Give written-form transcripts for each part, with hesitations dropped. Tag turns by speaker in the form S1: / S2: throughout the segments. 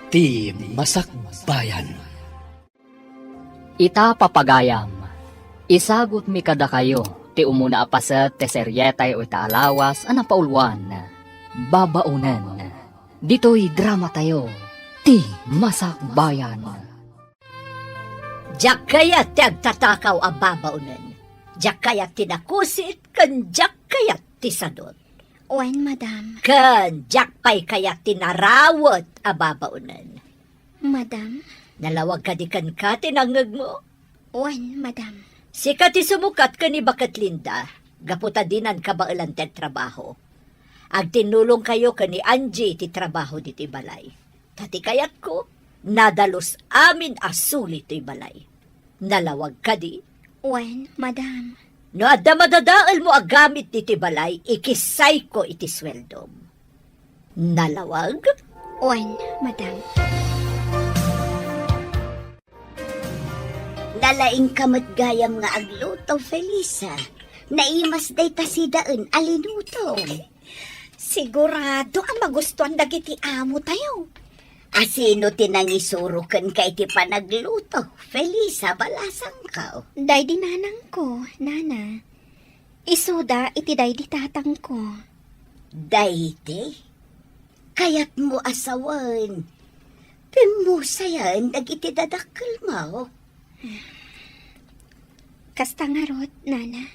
S1: ti Masakbayan.
S2: Ita papagayam, isagot mi kada kayo, ti umuna apaset te seryetay o itaalawas anapaulwan, babaunen. Dito'y drama tayo, ti Masakbayan.
S3: Diyak kayat ti agtatakaw a babaunen. Diyak kayat tinakusit, kan diyak kayat ti sadot.
S4: Wen, madam.
S3: Kan diyak pay kayat tinarawat a babaunen.
S4: Madam?
S3: Nalawag ka di kan ka tinangag mo.
S4: Wen, madam.
S3: Sika ti sumukat ka ni Bakat Linda, gaputa dinan ka ba ilan ti trabaho. Ag tinulong kayo ka ni Angie ti trabaho di ti balay. Tati kayat ko, nadalos amin asuli ti balay. Nalawag ka di.
S4: Wen, madam.
S3: No adda madadaal mo agamit di ti balay, ikisay ko iti sweldom. Nalawag?
S4: Wen, madam.
S5: Nalaing kamot gayam nga agluto, Felisa. Naimas day tasidaan alinuto.
S4: Sigurado ang magustuhan dagiti amo tayo.
S5: Asino tinangisurukan ka iti panagluto, Felisa, balasang ka.
S4: Day di nanang ko, nana. Isuda iti day di tatang ko.
S5: Dayte, kayat mo asawan. Pimusayan dagiti dadakkel mo.
S4: Kasta nga rot, nana.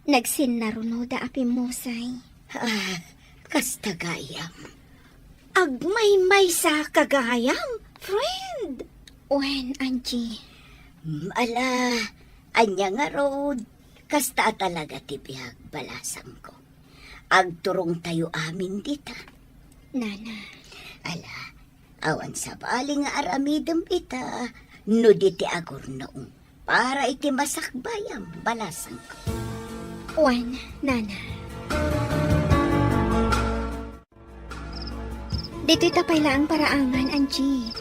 S4: Nagsinnaruno da apimusay.
S5: Kasta gayam.
S4: Agmay-may sa kagayam, friend. Wen, Angie.
S5: Ala, anya nga rod. Kasta talaga ti bihag balasang ko. Agturong tayo amin dita.
S4: Nana.
S5: Ala, awan sa bali nga aramidem ita. No diti agor noong. Para iti masakbayam balasang ko.
S4: Wen, nana. Dito'y tapayla ang paraangan, Angie.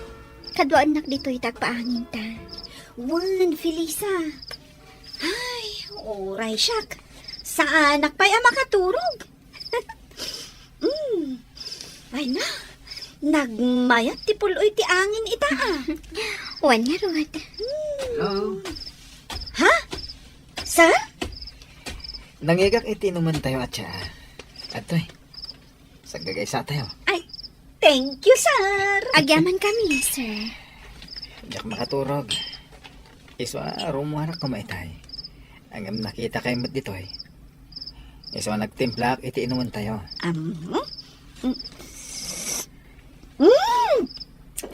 S4: Kadwaan nak dito'y tagpaangin ta.
S5: Wan, Felisa.
S4: Ay, oray siyak. Sa anak pa'y makaturog. Ay na, nagmayat ti puloy ti angin ita. Wan nga rod.
S1: Hello?
S4: Ha? Sir?
S1: Nangigak iti naman tayo at siya. Atoy, sagagaysa tayo.
S4: Ay, thank you, sir. Agyaman kami, sir.
S1: Diyak makaturog. Iswa, rumuharak kumaitay. Ang nakita kayo mo't dito eh. Iswa, nagtimplak, iti inuman tayo.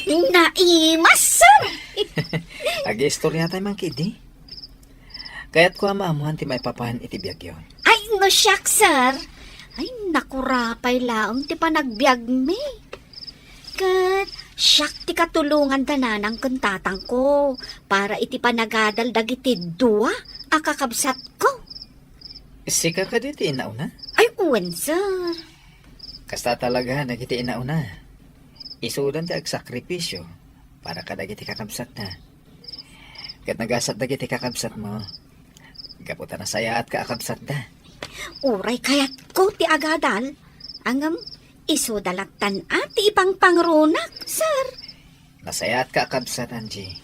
S4: Naimas, sir.
S1: Ag-istorya tayo mga kidi. Kaya't ko amamuhan ti may papahan iti biyag yun.
S4: Ay, no siyak, sir. Ay, nakurapay laong ti panagbiag me. Kat, siyak ti katulungan tanan ang kantatang ko para iti panagadal dagiti dua akakabsat ko.
S1: Sika ka diti inauna?
S4: Ay, uwan, sir.
S1: Kasta talaga nagiti inauna. Isudan ti agsakripisyo para kadagiti kakabsat na. Kat nagasat dagiti kakabsat mo, gaputa na saya at kakabsat na.
S4: Uray kayat ko ti agadal. Angam, iso dalatan at ti ipang pangrunak, sir.
S1: Nasaya at kakabsat, Angie.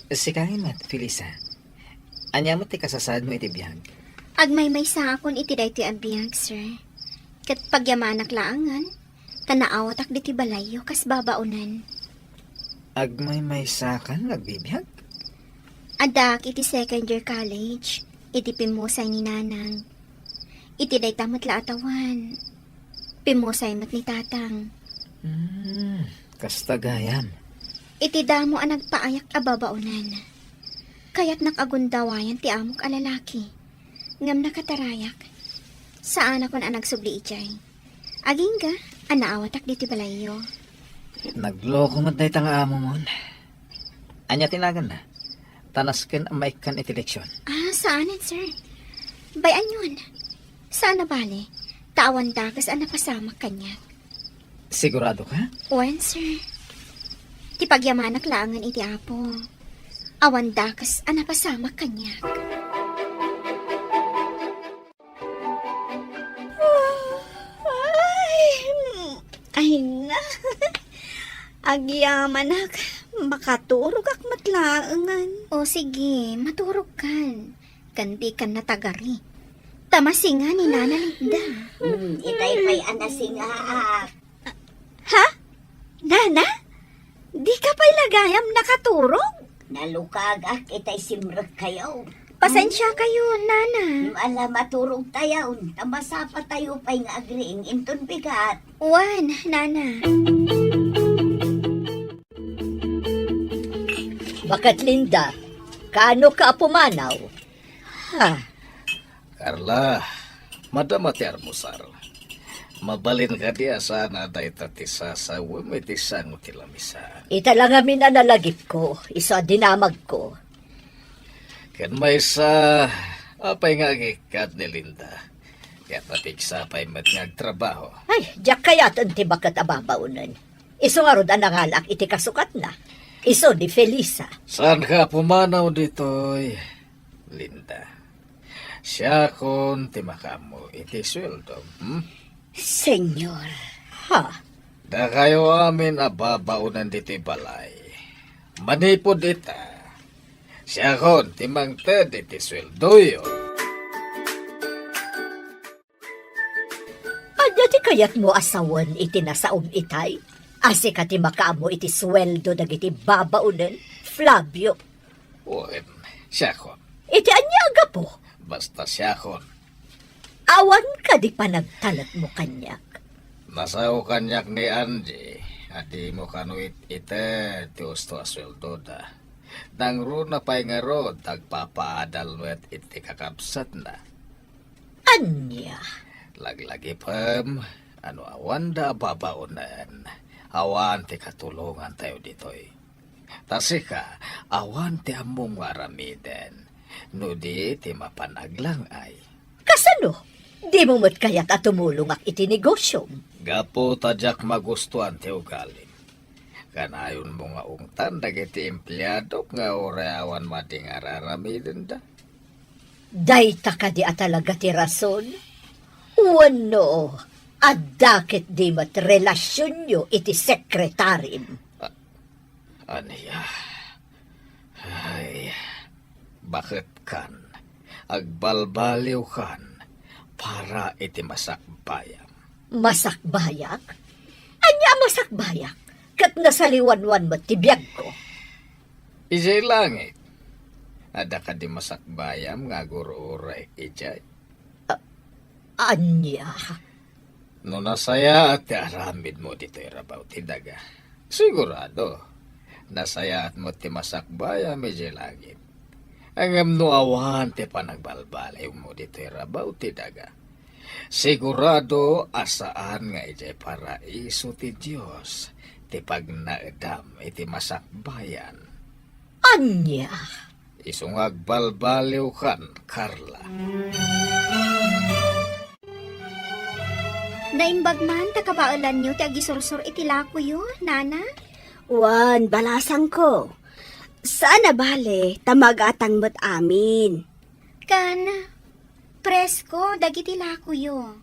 S1: Sikangin mat, Felisa. Anya mo ti kasasad mo iti biyag.
S4: Agmay-may sa akon iti day ti abiyag, sir. Kat pagyamanak laangan, tanaawatak di ti balayo kas babaunan.
S1: Agmay sakan nagbibiyag?
S4: Adak iti second year college, iti pimusay ni nanang. Iti day tamot la atawan. Pimusay mat ni tatang.
S1: Kasta gayam.
S4: Iti damo ang nagpaayak a babaunan. Kaya't nakagundawayan ti amok a lalaki. Ngam nakatarayak. Saan ako na nagsubli ijay. Aging ga, anaawatak diti balayo.
S1: Nagloko man tayo tanga amo mo. Anya tinagan na. Tanasken ang maikan iti leksyon.
S4: Saanin, sir? Bayan yun. Saan na bali? Tawan dagas ang napasamak kanya.
S1: Sigurado ka?
S4: Wen, sir. Ti pagyamanak laangan iti apo. Awan dagas ang napasamak kanya.
S5: Ay na.
S4: Agyaman ak, makaturog ak matlaangan. O sige, maturog kan. Kandi kan natagari. Tamasinga ni Nana Linda.
S5: Itay pa'y anasing aak.
S4: Ha? Nana? Di ka pa'y lagayam nakaturog?
S5: Nalukag ak itay simrek kayo.
S4: Pasensya kayo, Nana.
S5: Ala maturog tayo. Tamasapa tayo pa'y nga agring inton bigat.
S4: Wan, Nana.
S3: Bakat Linda, kaano ka pumanaw? Ha?
S6: Carla, madamati armusar. Mabalin ka diya sana day tatisa sa wumitisan mo tilamisan.
S3: Ita lang amin na nalagip ko, isa dinamag ko.
S6: Kan may sa apay nga gikat ni Linda. Kaya patigsa pa'y matngagtrabaho.
S3: Ay, diyak kaya't anti bakat ababaunan. Iso nga rod anangalak iti kasukat na. Iso di Felisa.
S6: Saan ka pumanaw dito'y Linda? Siya kon timakamo iti sweldo.
S5: Senyor,
S3: Ha?
S6: Da kayo amin ababaunan dito'y balay. Manipod ita. Siya kon timangted iti sweldo yun.
S3: Anya ti kayat mo asawan iti nasaom itay? Ase ka ti makaamo iti sweldo dagiti babaunan, Flavio.
S6: Uwin, siya kon.
S3: Iti anya aga po.
S6: Basta siya kon.
S3: Awan ka di pa nagtalat mo kanyak.
S6: Nasaw kanyak ni Angie. Adi mo kanuit ite ti usto asweldo da. Nang runa pa'y nga ro, tagpapaadal met iti kakabsat na.
S3: Anya?
S6: Laglagi pam, ano awan da babaunan. Awan ti katulungan tayo ditoy. Tasika, awan ti among aramiden. No di ti mapanaglang ay.
S3: Kasano? Di mo mo't kaya't at tumulong ak iti negosyo.
S6: Gapo tadyak magustuhan ti ugali. Kanayon mo nga ungtan dagiti empleyado nga orayawan mading araramiden da.
S3: Dayta ka di at talaga ti rason? Wano, adakit di mat relasyon nyo iti sekretarim.
S6: Aniya? Ay, bakit kan? Agbalbaliw kan para iti masakbayam.
S3: Masakbayak? Anya masakbayak? Kat nasaliwanwan mo tibiyag ko.
S6: Ijay langit. Ada ka di masakbayam nga guro-uray ijay.
S3: Anya?
S6: No nasaya at aramid mo dito irabaw ti daga. Sigurado, nasaya at mo ti masakbayam ijay langit. Ang no awan ti panagbalbalay mo dito irabaw ti daga. Sigurado asaan nga ijay paraiso ti Diyos. Ti pagnaedam iti masakbayan.
S3: Anya?
S6: Isong agbalbaliw kan, Carla.
S4: Naimbag man, takabaalan nyo, ti agisursur itilako yun, Nana?
S7: Wan, balasang ko. Sana bale, tamagatang mo't amin.
S4: Kan, presko, dagitilako yun.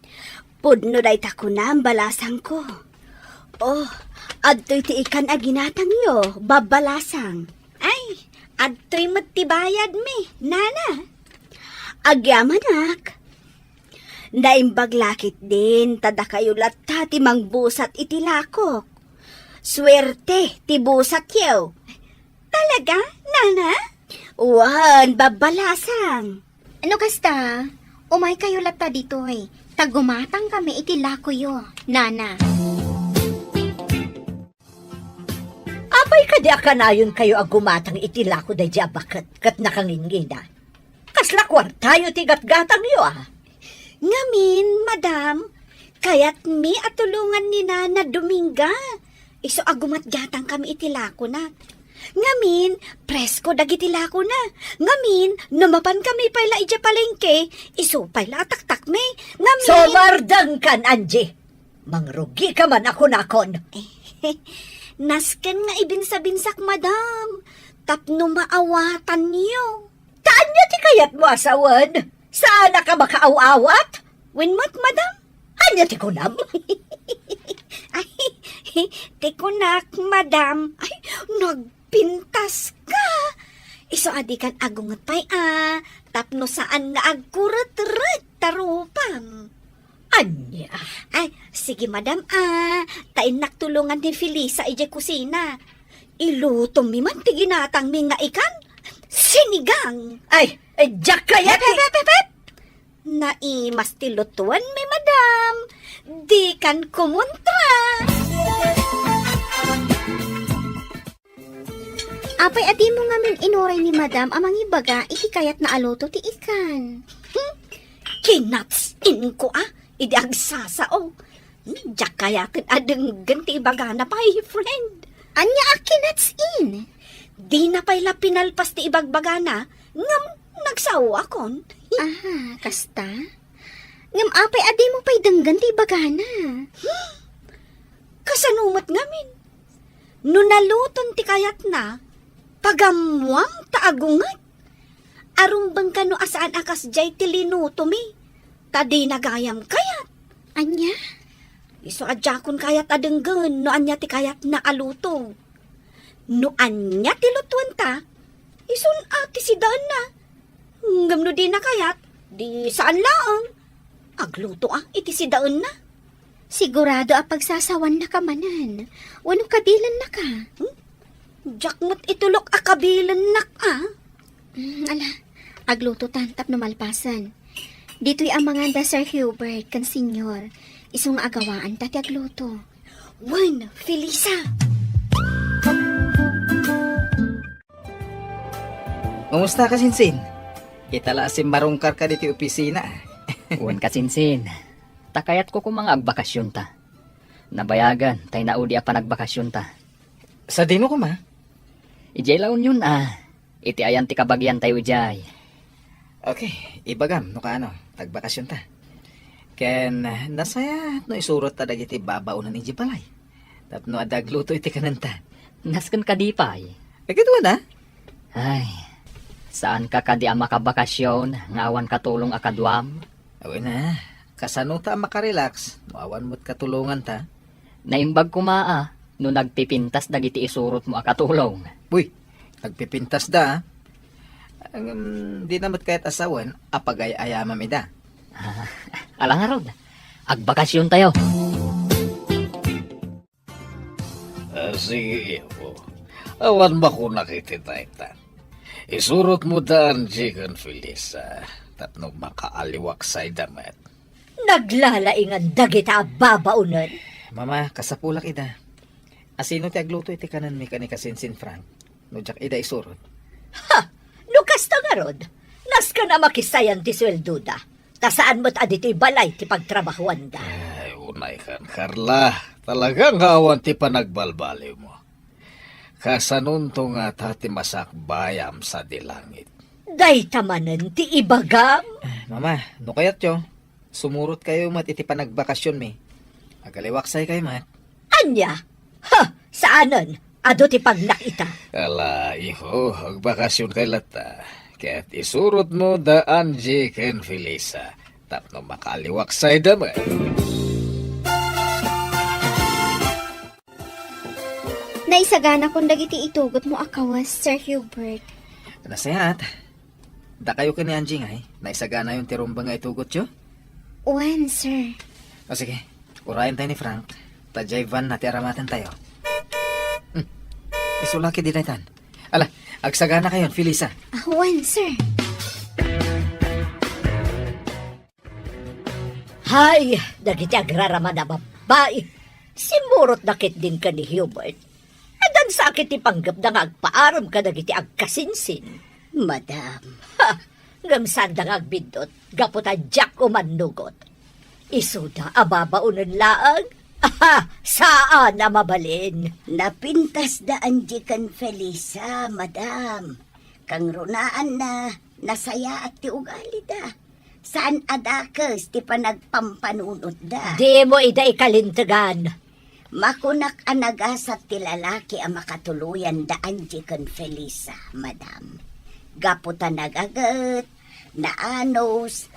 S7: Pudno day tako na ang balasang ko. Oh, adto'y ti ikan aginatang yo, babalasang.
S4: Ay, adto'y mattibayad mi, Nana.
S7: Agyamanak. Naimbag lakit din, tada kayo latta ti mangbusat itilakok. Swerte, ti busat yo.
S4: Talaga, Nana?
S7: Wan, babalasang.
S4: Ano kasta? Umay kayo lata dito eh. Tagumatang kami itilako yo, Nana.
S3: Apay ka di akanayon kayo agumatang itilako da jabakat kat nakangingina. Kasla kwartayo ti gatgatang yo ah.
S7: Ngamin, madam, kaya't mi at tulungan ni Nana Dominga. Iso agumat gatang kami itilako na. Ngamin, presko dagitilako na. Ngamin, namapan kami pala ija palengke. Iso pala taktak me. Ngamin...
S3: Somardang kan, Angie. Mangrugi ka man ako nakon.
S7: Nasken nga ibinsa-binsak, madam. Tapno maawatan niyo.
S3: Taan niya ti kayat mo asawan? Saan ka makaaw-awat?
S7: Winmat, madam?
S3: Anya ti kunam?
S7: Ay, Tikunak, madam. Ay, nagpintas ka. Iso adikan agungot pa'y tapno saan nga agkurat-rat tarupam.
S3: Anya,
S7: Ay, sige madam tain naktulungan ni Felisa ije kusina. Iluto mi man ti ginatang mi nga ikan. Sinigang.
S3: ay, Jack kaya
S7: Naimas ti lutuan mi madam. Di kan kumontra.
S4: Apay adi mo nga min inuray ni madam amang ibaga iti kayat na aloto ti ikan.
S7: Kinatsin ko idi agsasao. Diyak kaya kin adeng ganti ibagana pa friend.
S4: Anya akinats in.
S7: Di na pa'y pinalpas ti ibagbagana ngam nagsawa akon.
S4: Aha, kasta? Ngam apay adi mo pa'y danggan ti bagana.
S7: Kasanumat ngamin. No naluton ti kayat na, pagamuang taagungat. Arumbang ka no asaan akas jay ti linuto mi. Tadi nagayam kayat.
S4: Anya?
S7: Iso adjakon kayat adenggan no anya ti kayat na aluto. No anya ti lutuan ta, ison ati si daan na. Ngam no di na kayat, di saan laang. Agluto iti si daan na.
S4: Sigurado pagsasawan na ka manan. Wano kadilan na ka.
S7: Jakmot itulok akabilan nak
S4: Ala, agluto tantap no malpasan. Dito'y ang mga Sir Hubert kan senyor. Isong agawaan tati agluto.
S7: Wan, Felisa.
S1: Kumusta ka, Sinsin? Itala si marungkar ka dito opisina.
S2: Uwan kasinsin. Takayat ko kung mga agbakasyon ta. Nabayagan, tay naudi pa nagbakasyon ta.
S1: Sa dino ko ma?
S2: Ijay laon yun Iti ayan ti kabagyan tayo ijay.
S1: Okay, ibagam no kaano, tagbakasyon ta. Ken nasaya no isurot ta dagiti babaunan iji balay. Tapno adagluto iti kananta.
S2: Nasken kadipay.
S1: Agito na?
S2: Ay, saan ka kadi ang makabakasyon, ngawan katulong akadwam?
S1: Awi na, kasano ta makarelax, maawan mo't katulungan ta.
S2: Naimbag ko no nagpipintas dagiti isurot mo akatulong.
S1: Uy, nagpipintas da. Di namat kahit asawan, apagay-ayamam ida.
S2: Alang nga rod, agbakasyon tayo.
S6: Sige, iyo. Awan ba ko nakititaitan? Isurot mo daan, Jigan Felisa. Tapno makaaliwak sa damat.
S3: naglalaingan dagita babaunan.
S1: Mama, kasapulak ida. Asino ti agluto iti kanan mi kani kasinsin Frank. No jak ida isurot.
S3: Ha! Lukas ta nga rod. Nas ka na makisayan ti swelduda. Ta saan mo't aditi balay ti pagtrabahuan da.
S6: Ay, unay kan, Carla. Talagang awan ti panagbalbaliw mo. Kasanunto nga tati masakbayam sa dilangit.
S3: Day tamanan ti ibagam.
S1: Mama, no kayat yo. Sumurot kayo mat iti panagbakasyon mi. Agaliwaksay kayo mat.
S3: Anya? Ha! Saanan? Ado ti pagnakita.
S6: Ala, iho, agbakasyon kay lata. Kaya't isurot mo da Angie ken Felisa. Tapno makaliwaksay damay.
S4: Naisagana kung dagiti itugot mo akawas, Sir Hubert.
S1: Nasayat. Da kayo kani Angie ngay. Naisagana yung tirumba nga itugot yo.
S4: Uwan, sir.
S1: O sige, urayan tayo ni Frank. Tadjay van na tiaramatan tayo. Isulaki din na itan. Ala, agsagana kayo, Felisa.
S4: Uwan, sir.
S3: Hay! Dagiti agrarama na babae. Simurot nakit din ka ni Hubert. Adan sakit ti panggap na nga agpaaram ka dagiti agkasinsin.
S5: Madam,
S3: Ha! Gamsan da nga agbindot. Gaputa Jack o manugot. Isuda ababaunan laang. Aha! Saan na mabalin?
S5: napintas da Angie kan Felisa, madam. Kang runaan na, nasaya at ti ugali da. Saan adakas ti panagpampanunot da?
S3: Di mo ida ikalintagan.
S5: Makunak anagasat ti lalaki ang makatuluyan da Angie kan Felisa, madam. Gaputa nagagat, naanos,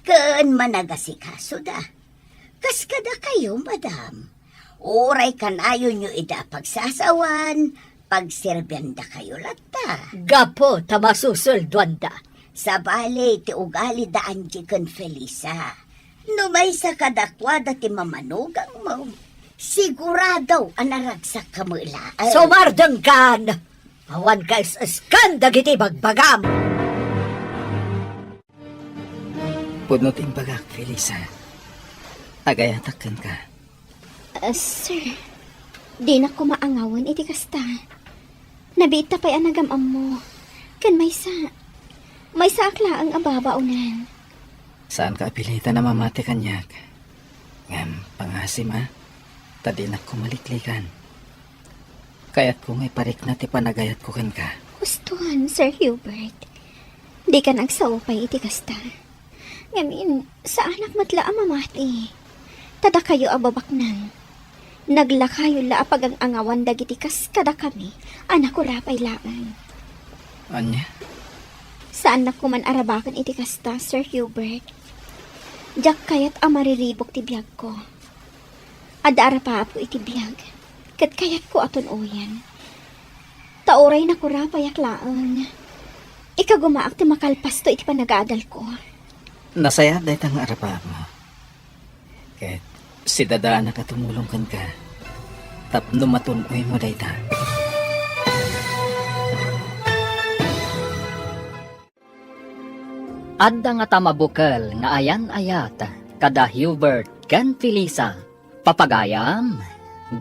S5: ken managasikaso da. Kas kada kayo, madam. Uray kanayo nyo ida pagsasawan, pagserbenda kayo lata.
S3: Gapo, tamasusuldwan da.
S5: Sa bale, ti ugali da Angie kan Felisa. No may sa kadakwada ti mamanugang mo, sigurado anaragsak ka mo ilaan.
S3: Sumardang kan! Awan ka isaskan dagiti bagbagam!
S1: Pudnot imbagak, Felisa. Agayatakkan ka.
S4: Sir, di na ko maangawan iti kasta. Nabita pa'y anagamam mo. Kan may sa akla ang ababaunan.
S1: Saan ka apilita na mamati kanyak? Ngam, pangasim ha? Tadinak ko maliklikan. Kaya't ko ngay parik na ti panagayat ko kan ka.
S4: Gustuhan, Sir Hubert. Di ka nagsaupay iti kasta. Ngamin, sa anak matla ang mamati. Tada kayo ababaknan. Naglakayo la apag ang angawan dagiti kas kada kami. Anak ko rapay laan.
S1: Anya?
S4: Saan na kuman arabakan iti kasta, Sir Hubert? Diyak kayat amariribok ti biyag ko. Adara pa po iti biyag. Kat kayat ko aton uyan. Tauray na kura payak laan. Ikagumaak ti makalpas to iti panag-aadal ko.
S1: Nasaya dahil ang arapa mo. Kahit si dadaan na katumulong kan ka. Tapno matunoy mo dahil ta.
S2: Adda nga tamabukal nga ayan-ayat kada Hubert ken Felisa. Papagayam,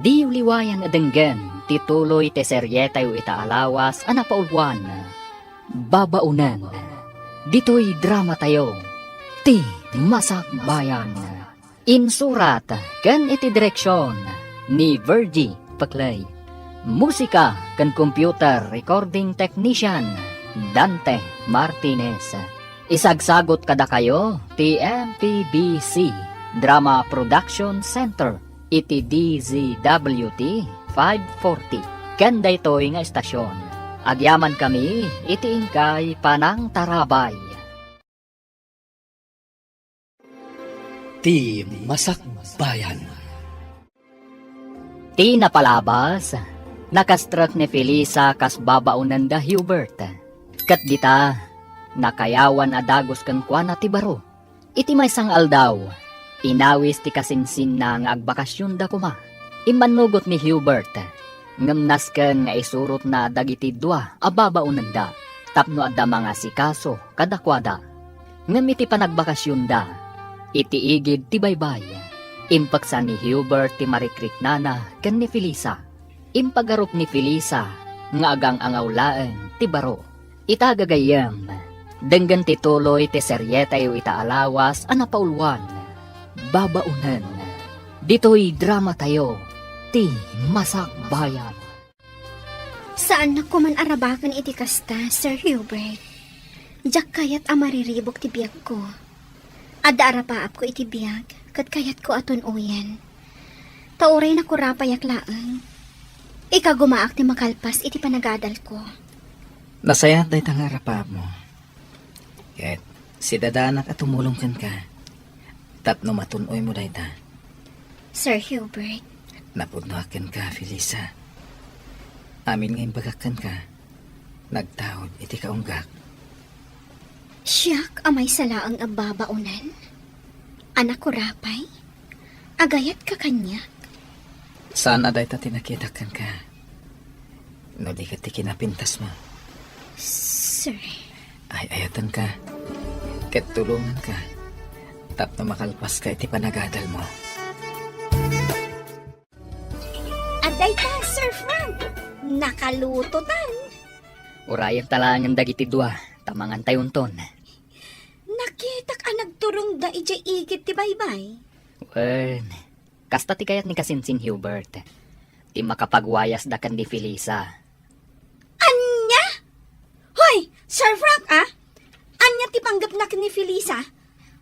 S2: di uliwayan adenggen tituloy te seryetay itaalawas anapaulwan. Babaunan, dito'y drama tayo. Ti Masakbayan. Insurat ken iti direksyon ni Virgie Paclay. Musika ken computer recording technician Dante Martinez. Isagsagot kada kayo ti MPBC Drama Production Center iti DZWT 540 ken daytoy nga estasyon. Agyaman kami iti ingkay Panang Tarabay.
S8: Ti Masakbayan.
S2: Ti napalabas, nakastrak ni Felisa kas babaunan da Hubert. Kat dita, nakayawan adagos kan kuana ti baro. Iti may sangal daw, inawis ti kasinsin na nga agbakasyon da kuma. Imanugot ni Hubert, ngamnas ken nga isurot na dagiti dua ababaunan da. Tapno adda mga sikaso kadakwada. Ngam iti panagbakasyon da, iti igid ti baybay. Impaksa ni Hubert ti marikrik nana ken ni Felisa. Impagarup ni Felisa nga agang angawlaen ti baro. Itagagayam, denggan ti tuloy ti seryeta yu itaalawas anapaulwan. Babaunan, dito'y drama tayo, ti Masakbayan.
S4: Saan na kuman arabakan iti kasta, Sir Hubert? Diyak kayat amariribok ti biyag ko. Adda arapaap ko iti biyag, kat kayat ko aton uyan. Tauray na kurapayak laang. Ikagumaak ti makalpas iti panagadal ko.
S1: Nasaya dahil ang arapa mo. Kahit si dadanak at tumulong kan ka. Tapno matunoy mo dahil ta.
S4: Sir Hubert,
S1: Napudnakan ka, Felisa. Amin ngayong bagakan ka. Nagtawad iti kaunggak.
S4: siyak amay salaang ababaunan. Anak ko rapay, agayat ka kanya.
S1: Sana dahil ta tinakitakan ka. No di ka ti kinapintas mo.
S4: Sir,
S1: Ay ayatan ka. Ket tulungan ka. Tapno makalpas ka iti panagadal mo.
S4: aday ka, Sir Frank. Nakalutotan.
S2: Urayan talangan dagiti dua, tamangan tayunton.
S4: Nakitak ang nagturong da ija igit ti baybay.
S2: Wen, kasta ti kayat ni kasinsin Hubert. Ti makapagwayas da kan di Felisa.
S4: Anya? Hoy, Sir Frank Anya ti panggap na ni Felisa?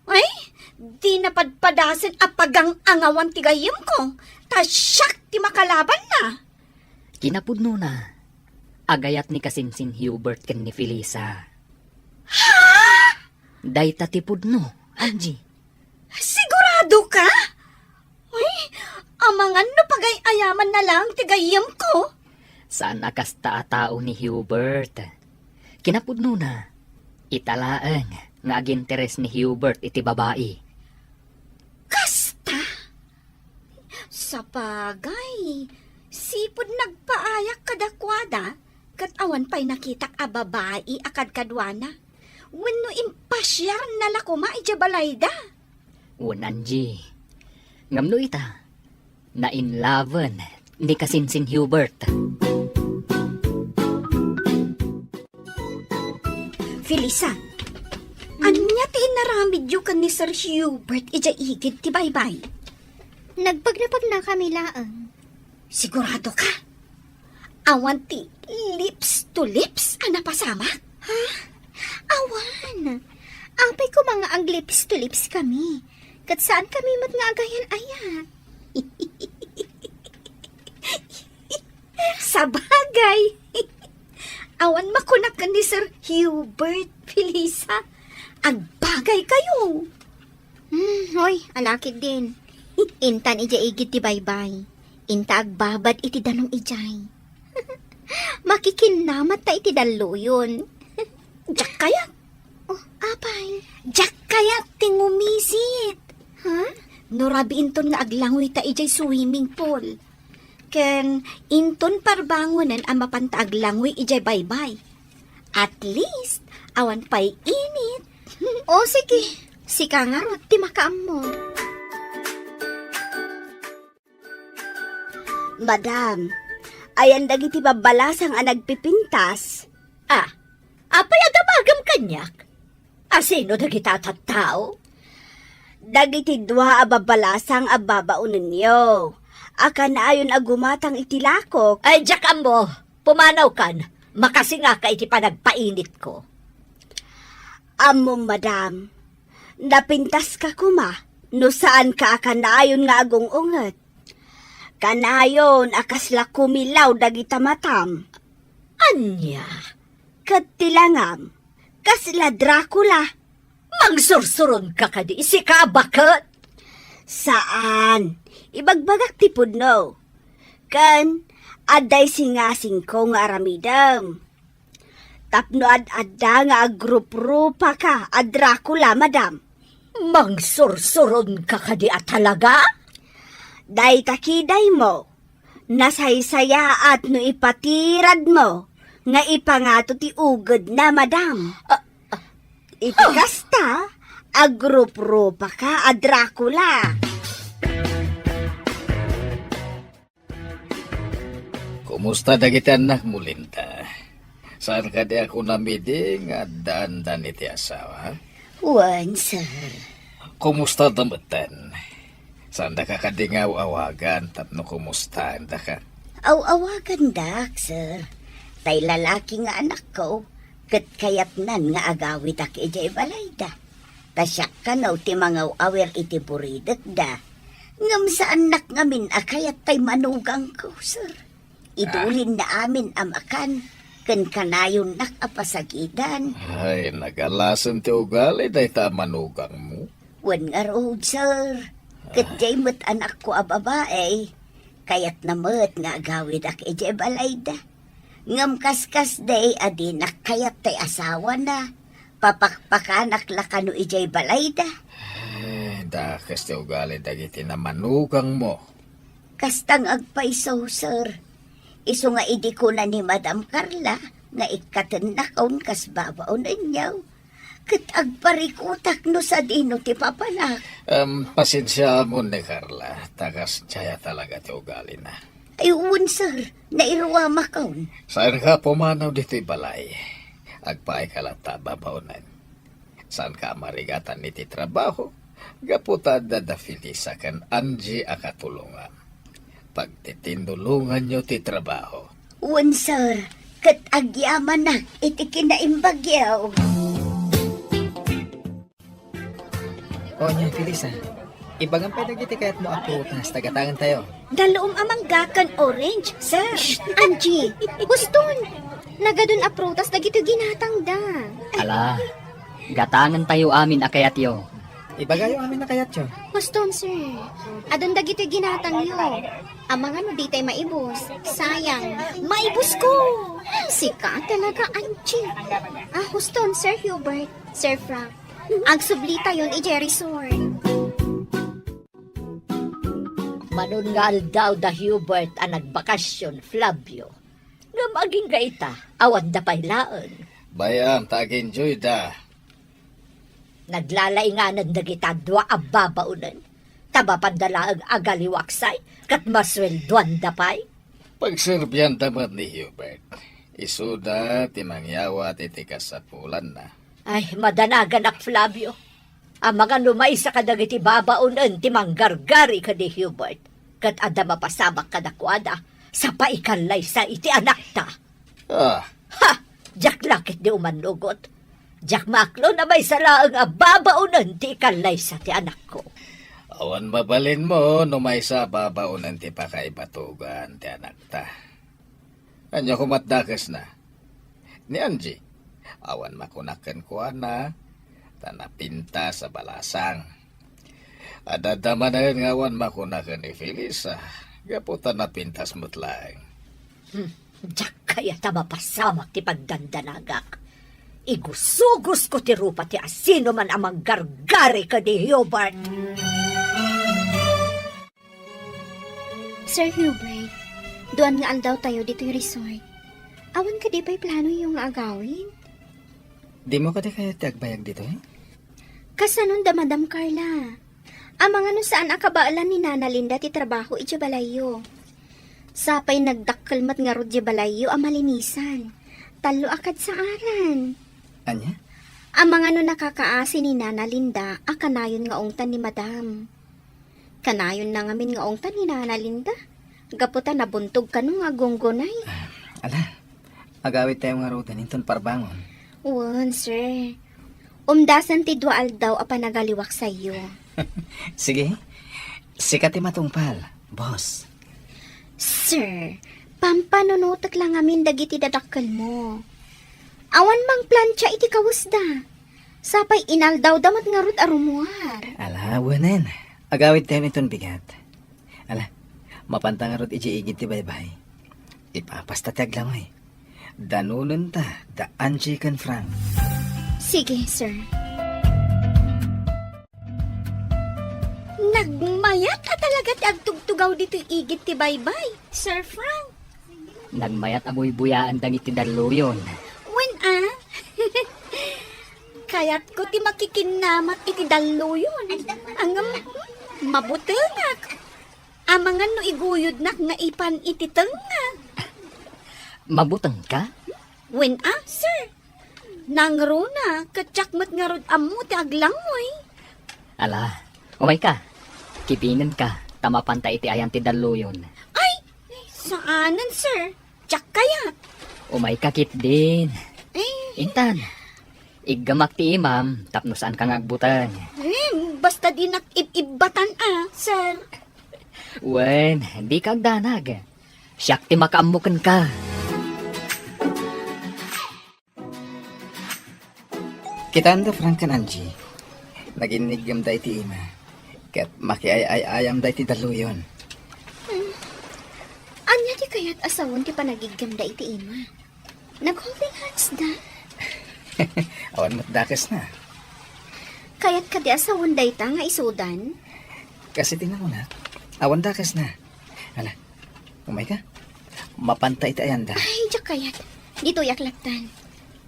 S4: Ay, di napadpadasan apagang angawan ti gayam ko. Ta siyak ti makalaban na.
S2: Kinapudno na. Agayat ni kasinsin Hubert ken ni Felisa.
S4: Ha?
S2: Dayta ti pudno, Angie.
S4: Sigurado ka? Ay,
S7: Amangan no pagay-ayaman na lang tigayam ko.
S2: Saan akas tao ni Hubert? Kinapudno na. Italaang nga aginteres ni Hubert iti babae.
S7: Kasta. Sa bagay, sipod nagpaayak kadakwada, kat awan pa'y nakitak a babae akad kadwana. Wenno impasyar na lakuma ijabalayda.
S2: Unanji. Ngamno ita. Na in loven ni kasinsin Hubert.
S7: Felisa, anya ti naramid yu kan ni Sir Hubert ija igid ti baybay.
S4: Nagpagnapag na kami laang.
S7: Sigurado ka? Awan ti lips to lips ana pasama?
S4: Awan. Apay ko mga ang lips to lips kami. Kat saan kami mat nga agayan-ayat?
S7: Sa bagay. Awan makunak ka ni Sir Hubert, Felisa. Agbagay kayo.
S4: Hoy, alakid din. Intan ija igit ti baybay. Inta agbabad iti danong ijay. Makikinamat ta iti daluyon.
S7: Diyak kaya?
S4: Oh, apay.
S7: Diyak kaya tingumisit.
S4: Ha?
S7: Nurabi inton nga aglangoy ta ijay swimming pool. Ken inton parbangonan ang mapanta aglangoy ijay baybay. At least, awan pa'y init.
S4: O sige. Sika nga ro, ti makaam mo.
S5: Madam, ayan dagiti babalasang ang nagpipintas.
S3: Apay agam-agam kanyak. Asino dagita tattao?
S5: Dagiti dua a babalasang a babaon ninyo. Akan na ayon agumatang itilakok.
S3: Ay, Jack Ambo, pumanaw kan. Makasinga ka iti panagpainit ko.
S5: Amo, madam, napintas ka kuma, no saan ka akan na ayon nga agong unget. Kanayon akasla kumilaw dagita matam.
S3: Anya,
S5: Katilangam, kasla Dracula.
S3: mangsursuron ka kadi, si ka bakit?
S5: Saan? Ibagbagak ti pudno. Kan, aday singasing ko nga aramidam. Tapno ad-adda nga agrup-rupa ka, a Dracula, madam.
S3: Mangsursuron ka kadi at talaga?
S5: Day takiday mo, nasaysaya at no ipatirad mo, nga ipangato ti ugod na, madam. Iti kasta, agrup-rupa ka, a Dracula.
S6: Kumusta dagiti anak mo, Linda? Saan ka di ako namiding at daan-daan iti asawa?
S5: Wan, sir.
S6: Kumusta damatan? Saan da ka kadingaw-awagan tapno kumusta da ka?
S5: Aw-awagan dak, sir. Tay lalaki nga anak ko, kat kayatnan nga agawit ak ijay balayda. Tasyak ka naw ti mga awer iti buridet da. Ngam sa anak ngamin akayat tay manugang ko, sir. Idulin na amin amakan, ken kanayon nak apasagidan.
S6: Ay, nagalasan ti ugali day ta manugang mo.
S5: Wan nga road, sir. Kat jay mo't anak ko a babae, kayat na mo't nga agawid ak ijay balayda. Ngam kaskas day adinak kayat tay asawa na. Papakpakanak lakano ijay balayda.
S6: Ay, dakas ti ugali dagiti na manugang mo.
S5: Kastang agpaiso, sir. Iso nga idi ko na ni Madam Carla nga ikaten na kaun kas babaon ninyaw. Kat agparikutak no sa dino ti papanak.
S6: Pasensya mo ni Carla. Tagas tsaya talaga ti ugali na.
S5: Ayun, sir. Nairuwama kaun.
S6: Saan ka pumanaw dito'y balay? Agpaay ka lang tababaonan. Saan ka marigatan niti trabaho? Gaputa da Felisa kan Angie akatulungan. Pagtitindulungan nyo ti trabaho.
S5: Uwan, sir. Kat agyaman na iti kinaimbagyaw.
S1: O niya, Felisa. Ibagang pa dagiti kayat mo aprutas, tagatangan tayo.
S7: Daloom amang gakan orange, sir.
S4: Angie, guston. Nagadun aprutas dagito ginatang da.
S2: Ala, gatangan tayo amin akayat yo.
S1: Ibagayo amin na kayat yo.
S4: Huston, sir. Adon dagiti ginatang yo. Amang ano di tayo maibos. Sayang. Maibos ko! Sika talaga, Angie. Huston, Sir Hubert, Sir Frank. Ang sublita yon i Jerry Sword.
S3: Manungal daw da Hubert ang nagbakasyon, Flavio. Nga maging gaita, awan da pailaan.
S6: Bayam, tag-enjoy da.
S3: Naglalainganan da kita dua ababaunan. Tabapadala ang agaliwaksay, kat maswelduan da pay.
S6: Pagserbiyan damat ni Hubert. Isuda, timangyawa, titikas sa pulan na.
S3: Ay, madanagan ak Flavio. Ang mga numaysa ka dagiti babaunan, timanggargari ka di Hubert. Kat ada mapasamak ka dakwada, sa paikalay sa iti anak ta.
S6: Ah,
S3: Ha! Jak lakit di umanugot. Jak maklo na may salaang ababaunan ti ikalay sa ti anak ko.
S6: awan mabalin mo, no may sa babaunan ti pakaibatugan ti anak ta. Anya kumatdakas na. Ni Angie, awan makunakan ko na, tanapinta sa balasang. Adadama na yun nga awan makunakan ni Felisa, gaputan na pintas mutlang.
S3: Jak kaya ta mapasamak ti pagdandanagak. Igusugos ko ti rupa ti asino man amang gargari ka di Hubert.
S4: Sir Hubert, doon nga aldaw tayo dito yung resort. Awan ka di ba'y plano yung agawin?
S1: Di mo ka di kaya tagbayag dito eh?
S4: Kasanon da Madam Carla. Amang ano saan akabaalan ni Nana Linda ti trabaho iti balayo. Sapay nagdakkelmat nga rod di balayo ang malinisan. Talo akad sa aran.
S1: Anya?
S4: Amang ano nakakaasi ni Nana Linda, akanayon nga ongtan ni Madam. Kanayon na ngamin nga ongtan ni Nana Linda. Gaputan nabuntog ka nung agonggonay.
S1: Ala, agawit tayo nga rutan inton parbangon.
S4: Wan, sir. Umdasan ti dua aldaw a panagaliwak sa'yo.
S1: Sige, sikat matungpal, boss.
S4: Sir, pampanunutak lang amin dagiti dadakkel mo. Awan mang plancha iti kawusda. Sapay inaldaw damat nga rut arumuar.
S1: Ala, wanan. Agawit tayo iton bigat. Ala, mapantang rot iji-igit ti baybay. Ipapasta ti aglamoy. Danunan ta, da Angie kan Frank.
S4: Sige, sir.
S7: Nagmayat ka talaga ti agtugtugaw dito igit ti baybay, Sir Frank.
S2: Nagmayat amoy buyaan dangiti daluyon.
S7: When Kayat ko ti makikinamat iti daluyon. Ang mabutengak. Amangan no iguyod nak nga ipan iti tenga.
S2: Mabutang ka?
S7: When sir. Nangruna, katsakmat nga rod amu ti aglangoy.
S2: Ala, umay ka. Kipinan ka, tamapanta iti ayan ti daluyon.
S7: Ay, saanan sir? Tsak kaya.
S2: Umay ka kit din.
S7: Eh,
S2: Intan, iggamak ti imam, tapno saan ka ngagbutan.
S7: basta di nakibatan sir.
S2: Wen, di ka agdanag. Siyak ti makaamukan ka.
S1: Kitaan da Frank kan Angie. Naginigam da iti ima. Kat makiayayam da iti daluyon.
S4: Anya di kaya't asawon ti panagigam da iti ima. Nag-holding hands da.
S1: Awan matdakas na.
S4: Kaya't ka di asawon da ita nga isudan.
S1: Kasi tingnan mo na. Awan dakas na. Ala, umay ka. Mapanta iti ayan da.
S4: Ay, diyak kaya't. Dito yak latan.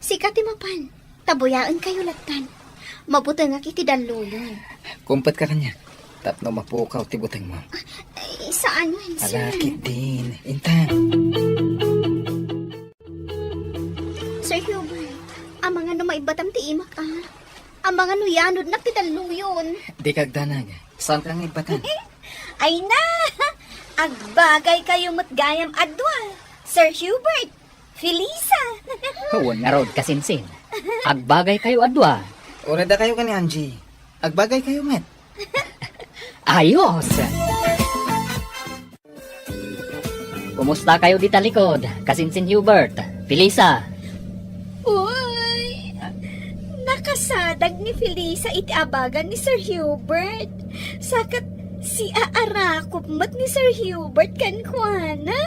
S4: Sikat ti mapan. Tabuyaan kayo latan. Mabuta nga kiti daluyon.
S1: Kumpat ka kanya. Tapno mapukaw ti buteng mo.
S4: Ay, saan man, sir?
S1: Ala, kit din. Intan.
S4: Sir Hubert, ang mga no maibatam ti imak Ang mga no yanod na ti daluyon.
S1: Di kagdanag. Saan kang ibatan?
S7: Ay na! Agbagay kayo matgayam adwa. Sir Hubert, Felisa.
S2: Huwag nga rod kasinsin. Agbagay kayo adwa.
S1: Ureda kayo ka ni Angie. Agbagay kayo, met.
S2: Ayos! Kumusta kayo di talikod? Kasinsin Hubert, Felisa.
S7: Uy, Sadag ni Felisa iti abagan ni Sir Hubert. Sakat si aarakop mat ni Sir Hubert kan kuana.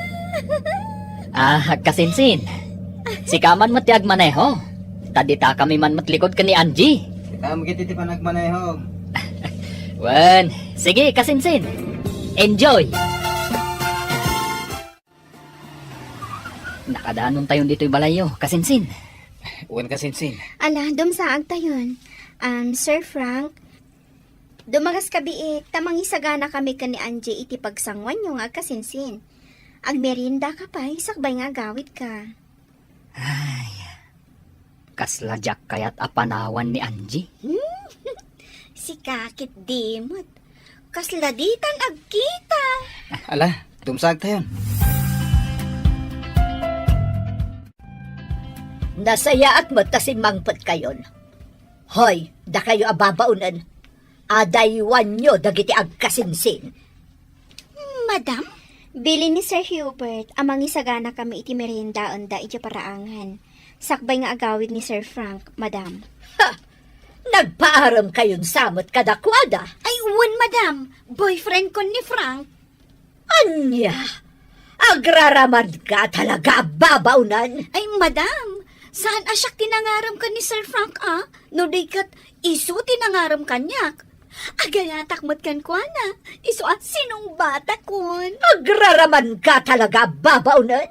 S2: Kasinsin. Si kaman matiag maneho. Tadita kami man matlikod ka ni Angie.
S1: Kita magiti pa nagmanehog.
S2: Wan, sige kasinsin. Enjoy! Nakadaanon tayo dito'y balayo, kasinsin.
S1: Uwan kasinsin.
S4: Ala, dumsaag tayon. Sir Frank, dumagas kabiik, tamang isagana kami ka ni Angie iti pagsangwan yung agkasinsin. Agmerinda ka pa, isakbay nga gawit ka.
S2: Ay, kasladyak kayat apanawan ni Angie.
S4: Si kakit dimot. Kasladitan agkita.
S1: Ala, tumsag tayon.
S3: Nasaya at matasin mangpot kayon. Hoy, da kayo ababaunan. Adaywan nyo dagiti agkasinsin.
S4: Madam, bili ni Sir Hubert, amang isagana kami iti merinda onda iti paraangan. Sakbay nga agawid ni Sir Frank, madam.
S3: Ha! Nagpaaram kayon samot kadakwada.
S4: Ay, uwan, madam. Boyfriend ko ni Frank.
S3: Anya! Agraraman ka talaga babaunan.
S4: Ay, madam. Saan asyak tinangaram ka ni Sir Frank, ah? No di kat isu tinangaram kanyak. Agayatak mat kan kuana. Isu at sinong bata kun.
S3: Agraraman ka talaga babaunan.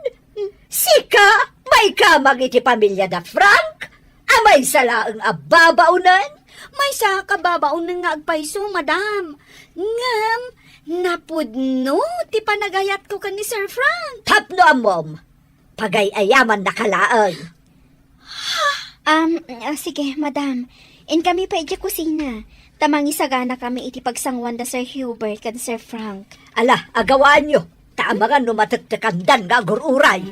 S3: Sika, may kamang iti pamilya da Frank. Amay salaang ababaunan.
S4: May sa kababaunan nga agpaiso, madam. Ngam, napudno, ti panagayat ko ka ni Sir Frank.
S3: Tapno amom. Pagayayaman na kalaang.
S4: Sige, madam. In kami pa iti kusina. Tamang isagana kami iti pagsangwan da Sir Hubert kan Sir Frank.
S3: Ala, agawaan nyo. Taamangan numataktakandan nga agururay.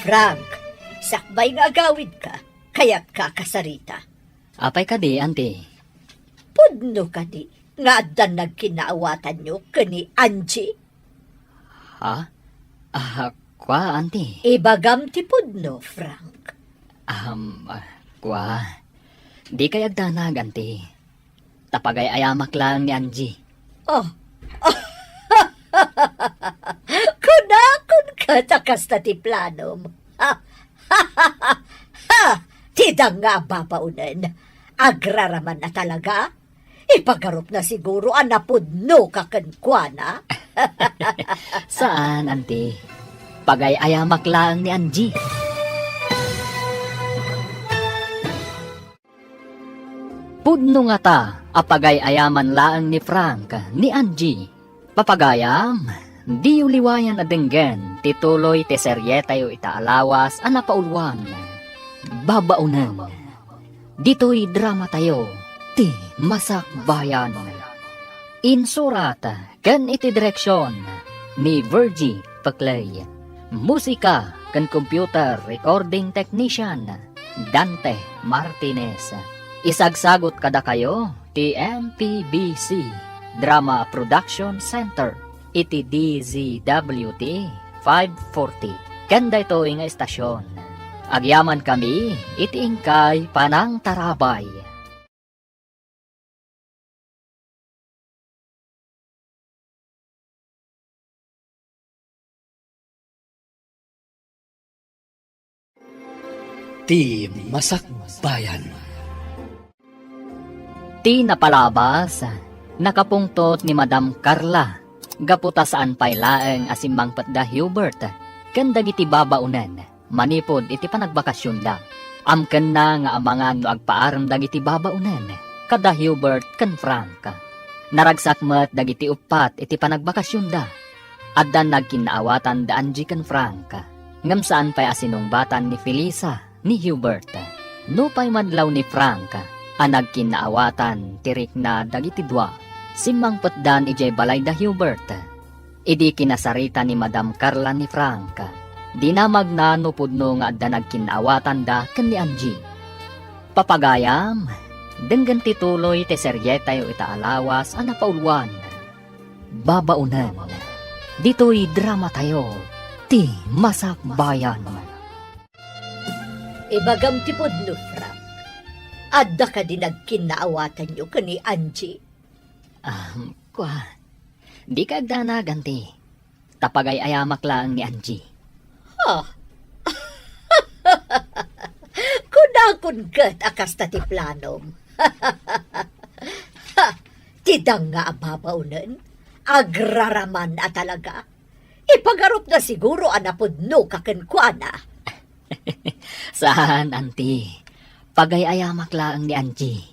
S3: Frank, sakbay nga agawid ka, kaya't kakasarita.
S2: Apay ka di, auntie.
S3: Pudno ka di, nga adan nagkinaawatan nyo kani Angie.
S2: Ha? Kwa, auntie.
S3: Ibagam ti pudno, Frank.
S2: Kwa. Di kayag danag, auntie. Tapagay ayamak lang ni Angie.
S3: Oh, kunakon ka takas na ti planom. Tidang nga babaunan. Agraraman na talaga. Ipagarup na siguro anapudno kakankwana.
S2: Saan, auntie? Pagay ayamak lang ni Angie. Pudno nga ta, apagay ayaman laang ni Frank, ni Angie. Papagayam, di uliwayan na denggen, tituloy te seryetayo itaalawas, anapaulwan. Babaunan. Dito'y drama tayo, ti masakbayan. Insurat, kan iti direksyon, ni Virgie Paclay. Musika, kan computer recording technician, Dante Martinez. Isagsagot kada kayo, ti MPBC Drama Production Center, iti DZWT 540. Kanda ito nga estasyon. Agyaman kami, iti ingkay Panang Tarabay.
S8: Ti Masakbayan.
S2: Ti napalabas, nakapungtot ni Madam Carla, gaputa saan pailaeng asimbang patda Hubert, kanda giti babaunan, manipod iti panagbakasyon da. Amken na nga amangan no agpaaram dagiti babaunan, kada Hubert kan Frank. Naragsak met dagiti upat iti panagbakasyon da. Addan nagkinaawatan da Angie kan Frank. Ngam saan pa'y asinungbatan ni Felisa, ni Hubert. No pa'y madlaw ni Frank, anag kinaawatan, tirik na dagiti dua. Simang petdan ijay balay da Hubert. Idi kinasarita ni Madam Carla ni Frank. Dinamag na nupudno nga adda nagkinaawatan da ken ni Angie. Papagayam, denggan tituloy te seryeta yo itaalawas anapaulwan. Babaunan. Dito'y drama tayo, ti Masakbayan.
S3: Ibagam tipod no, Frank. Adda ka din nagkinaawatan nyo ka ni Angie.
S2: Kwa. Di ka agdana ganti. Tapagay ayamak lang ni Angie.
S3: Kunakon kat akas ta ti planom. Tidang nga ababaunan. Agraraman at talaga. Ipagarup na siguro anapod no kakenkwana.
S2: Saan, auntie? Pagay ayamak lang ni Angie.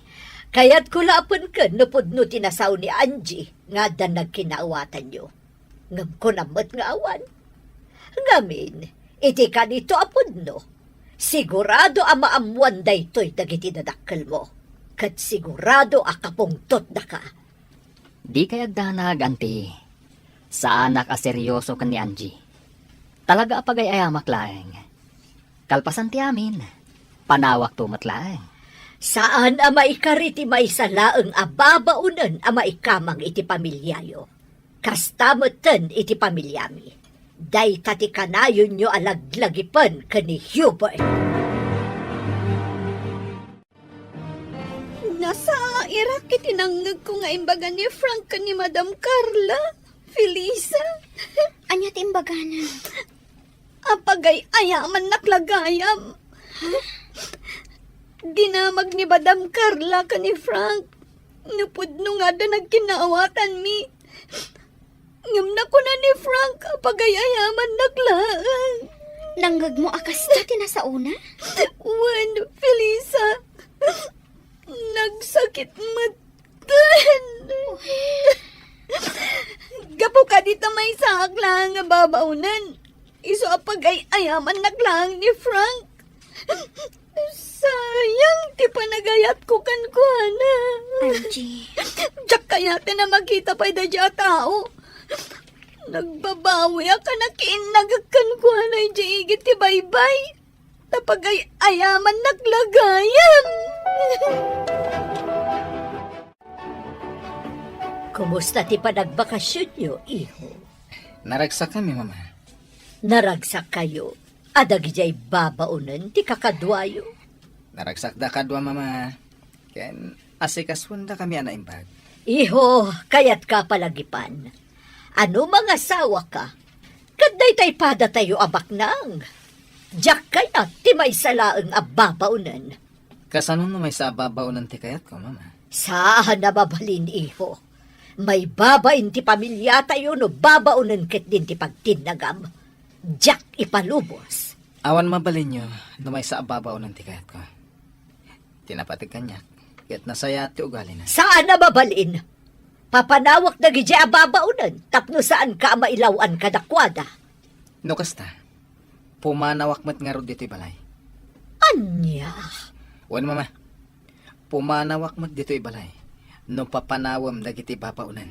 S3: Kaya't kulapan ka napod no tinasaw ni Angie nga dan nagkinaawatan nyo. Ngam ko namat nga awan. Ngamin, iti ka nito apod no. Sigurado ama amuan da ito'y dagiti dadakkel mo. Kat sigurado akapungtot na ka.
S2: Di kay agdana ganti. Sa anak a seryoso kan ni Angie. Talaga apagay ayamak lang. Kalpasan ti amin. Panawak tumat lang.
S3: Saan ama ikariti may salaang ababaunan ama ikamang iti pamilyayo. Kastamutan iti pamilyami. Day tati kanayon nyo alaglagipan ka ni Hubert.
S7: Nasa Iraq itinangag ko nga imbaga ni Frank ka ni Madam Carla. Felisa.
S4: Anya ti imbaga na?
S7: Apagay ayaman naklagayam. Dinamag ni Madam Carla ka ni Frank. Napudno nga da nagkinaawatan mi. Ngam na ko na ni Frank apagay ayaman naklaan.
S4: Nanggag mo akas ta tinasauna?
S7: Wan, Felisa. Nagsakit matan. Gapo ka dito may saak lang nga babaunan. Iso apagay ayaman naglang ni Frank. Sayang, di pa nagayat ko kankwana.
S4: Angie.
S7: Diyak kaya na makita pa da dya tao. Nagbabawi ka na kinagakankwana di igit ti baybay. Tapagay ayaman naglagayan.
S3: Kumusta ti panagbakasyon nyo, iho?
S1: Naragsak kami, mama.
S3: Naragsak kayo. Adagijay babaunan ti kakadwayo.
S1: Naragsak da kadwa, mama. Ken asikaswan da kami anaimbag.
S3: Iho, kayat ka palagipan. Ano mga sawa ka? Kaday tay pada tayo abak nang. Diyak kaya ti may salaang ababaunan.
S1: Kasano no may sa babaunan ti kayat ko, mama?
S3: Saan nababalin, iho? May babain ti pamilya tayo no babaunan ket din ti pagtinagam. Diyak ipalubos.
S1: Awan mabalin nyo no may sa babaunan ti kayat ko. Tinapatig kanyak. Ket nasaya ti ugali na.
S3: Saan nababalin? Papanawak na gidya ababaunan tapno saan ka mailawan kadakwada.
S1: No kasta, pumanawak mat nga ro dito balay.
S3: Anya?
S1: Wan, mama. Pumanawak mat dito balay. No papanawam dagiti babaunan.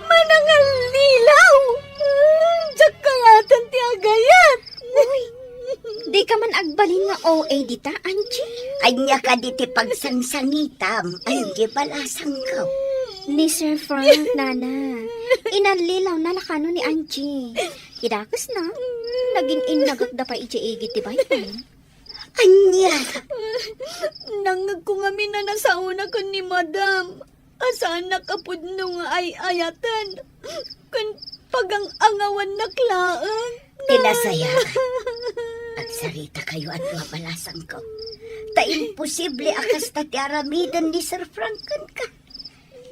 S7: Manangal lilaw! Diyak kayatan ti agayat!
S4: Di ka man agbalin nga OA dita, Angie.
S5: Anya ka diti pagsangsangitam. Ay, di balasang ka.
S4: Ni Sir Frank, nana. Inalilaw na lakano ni Angie. Kidakas na. Naging inagagda pa iti-igit ti baybay.
S5: Anya.
S7: Nangag ko nga minanasauna ko ni Madam. Asaan nakapud nung ay ayatan. Kun pagang angawan naklaan.
S5: Tinasaya. At sarita kayo at mabalasang ko. Ta imposible akas ta ti aramidan ni Sir Franken ka.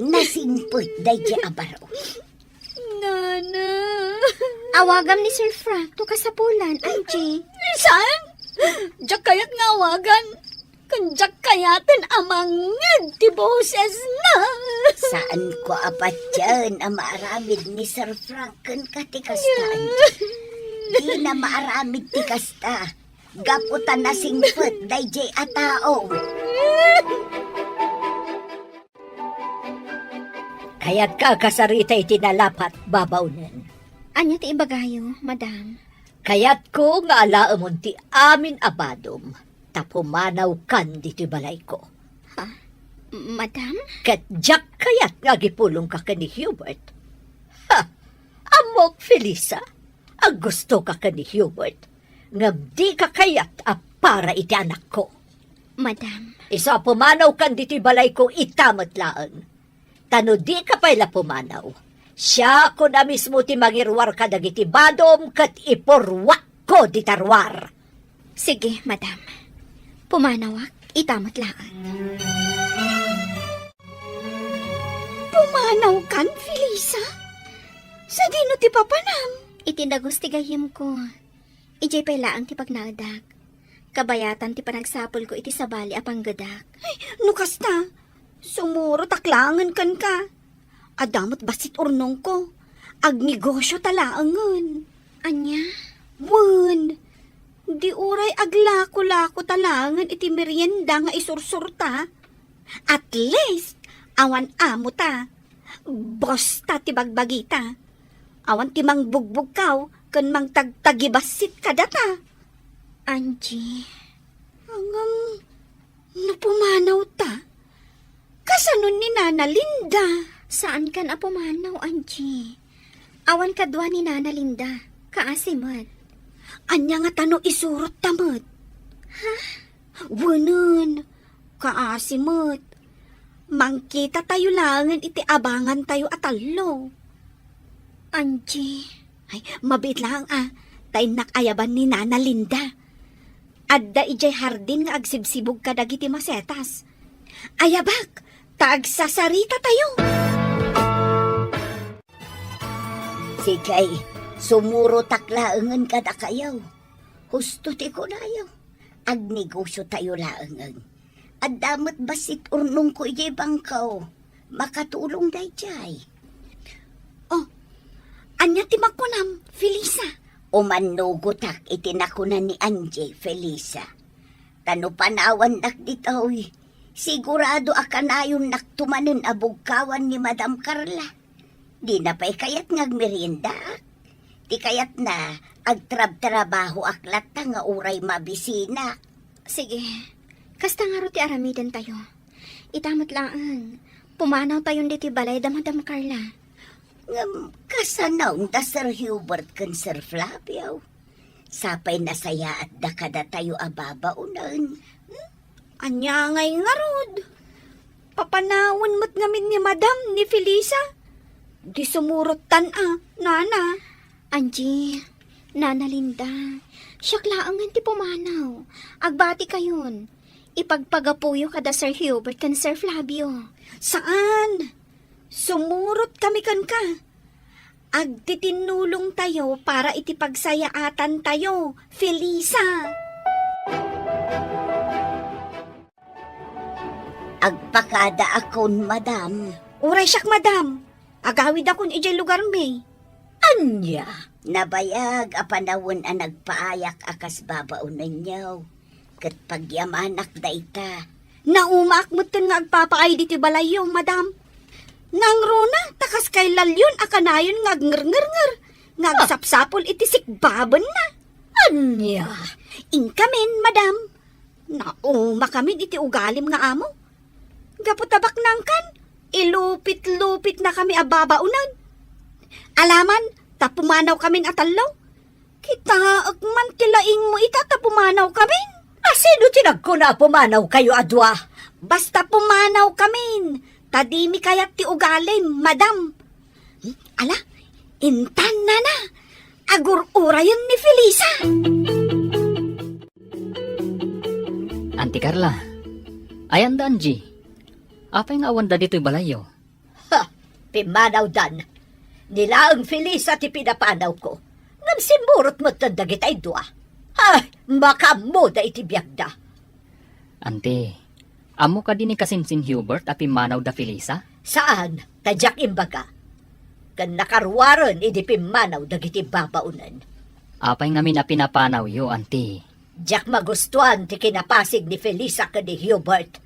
S5: Nasimpot day di abaro.
S7: Nana.
S4: Awagam ni Sir Frank to kasapulan, Angie.
S7: Saan? Diyak kayat nga awagan. Kung diyak kayatin amangad ti boses na.
S5: Saan ko apat dyan ang maaramid ni Sir Franken ka ti kastaan? Di na maaramid ti kasta. Gaputan na singpot day di atao.
S3: Kaya't ka kasarita itinalapat babaunan.
S4: Anya ti ibagayo, Madam?
S3: Kaya't ko nga alaamon ti amin abadom. Tapumanaw kan dito balay ko.
S4: Madam?
S3: Kat diyak kayat nga gipulong ka ni Hubert. Ha! Amok, Felisa. Ang gusto ka ni Hubert, nga di ka kayat para iti anak ko.
S4: Madam,
S3: Isa pumanaw kan diti balay ko itamat laan. Tano di ka pala pumanaw. Siya ko na mismo ti mangirwar ka dagiti badom kat ipurwak ko di tarwar.
S4: sige, madam. Pumanawak, itamat laan.
S7: Pumanaw kan, Felisa? Sa dino ti papanam?
S4: Itinagustigayim ko. Ijay pala ang ti pagnaudag. Kabayatan ti panagsapol ko iti sabali apang gadak.
S7: Nukas na. Sumuro taklangan kan ka. Adamot basit urnong ko. Agnegosyo talaangan.
S4: Anya?
S7: Wan. Di uray aglako-lako talangan iti merienda nga isursurta. At least, awan amo ta. Bosta ti bagbagita. Awan ti mangbugbog kaw, kan mang tagtagibasit ka data.
S4: Angie,
S7: Hanggang napumanaw ta. Kasanon ni Nana Linda.
S4: saan kan apumanaw, Angie? Awan kadwa ni Nana Linda, kaasimot.
S7: Anya nga tano isurot tamot. Ha? Wanan. Kaasimot. Mangkita tayo langan iti abangan tayo atalo.
S4: Angie,
S7: Ay, mabit lang Tay nakayaban ni Nana Linda. Adda ijay hardin nga agsibsibog ka dagiti masetas. Ayabak, taagsasarita tayo.
S5: Sigay, sumuro taklaangan kada kayaw. Husto ti kunayaw. Agnegosyo tayo laangan. At damat basit urnong ko ijay bangkaw. Makatulong day jay.
S7: Anya ti makunam, Felisa.
S5: Umanugutak itinakunan ni Angie, Felisa. Tano panawan nak ditoy. Sigurado akanayon naktumanin abugkawan ni Madam Carla. Di na pa'y kayat ngagmerienda. Di kayat na agtrab-trabaho aklat nga uray mabisina.
S4: sige. Kasta nga ro ti aramidan tayo. Itamot laan. Pumanaw tayon diti balay da Madam Carla.
S5: Ngam kasanaw da Sir Hubert kan Sir Flavio. Sapay nasaya at dakada tayo ababaunan.
S7: Anya ngay nga rod. Papanawon mo't ngamin ni Madam ni Felisa. Di sumurot Nana.
S4: Angie, Nana Linda, syaklaangan ti pumanaw. Agbati kayon. Ipagpagapuyo kada Sir Hubert kan Sir Flavio.
S7: Saan? Sumurot kami kan ka. Agtitinulong tayo para itipagsayaatan tayo, Felisa.
S5: Agpakada akon, Madam.
S7: Uray siyak, Madam. Agawid akon ijay lugar may.
S3: Anya,
S5: Nabayag apanawon ang nagpaayak akas babaunan niyaw. Kat pagyamanak da ita.
S7: Naumak mo nga agpapaay diti balayo, Madam. Nang rona, takas kay lalyon akanayon ngagnger-nger. Ngagsapsapol iti sikbaban na.
S3: anya.
S7: Inkamen, Madam. Nauma kami iti ugalim nga amo. Gaputabak nangkan, ilupit-lupit na kami ababaunan. Alaman, tapumanaw kami atalaw. Kita agman tilaing mo ita tapumanaw kami.
S3: Asino tinagko na pumanaw kayo adwa?
S7: Basta pumanaw kami. Tadimi kayat ti ugalim, Madam. Ala, intan na. Agur-urayan ni Felisa.
S2: Auntie Carla, ayan da Angie. Apay nga awan da dito'y balayo.
S3: Ha, pimanaw dan. Nila ang Felisa ti pinapanaw ko. Ngam simurot mo tandagit ay dua. Ay, makamuda iti biyagda.
S2: Auntie, amo ka din ni kasinsin Hubert api manaw da Felisa?
S3: Saan? Tadyak imbaga. Kan nakarwaron idi pimanaw dagiti babaunan.
S2: Apay nga min pinapanaw yo, Auntie.
S3: Diyak magustuhan ti kinapasig ni Felisa ka ni Hubert.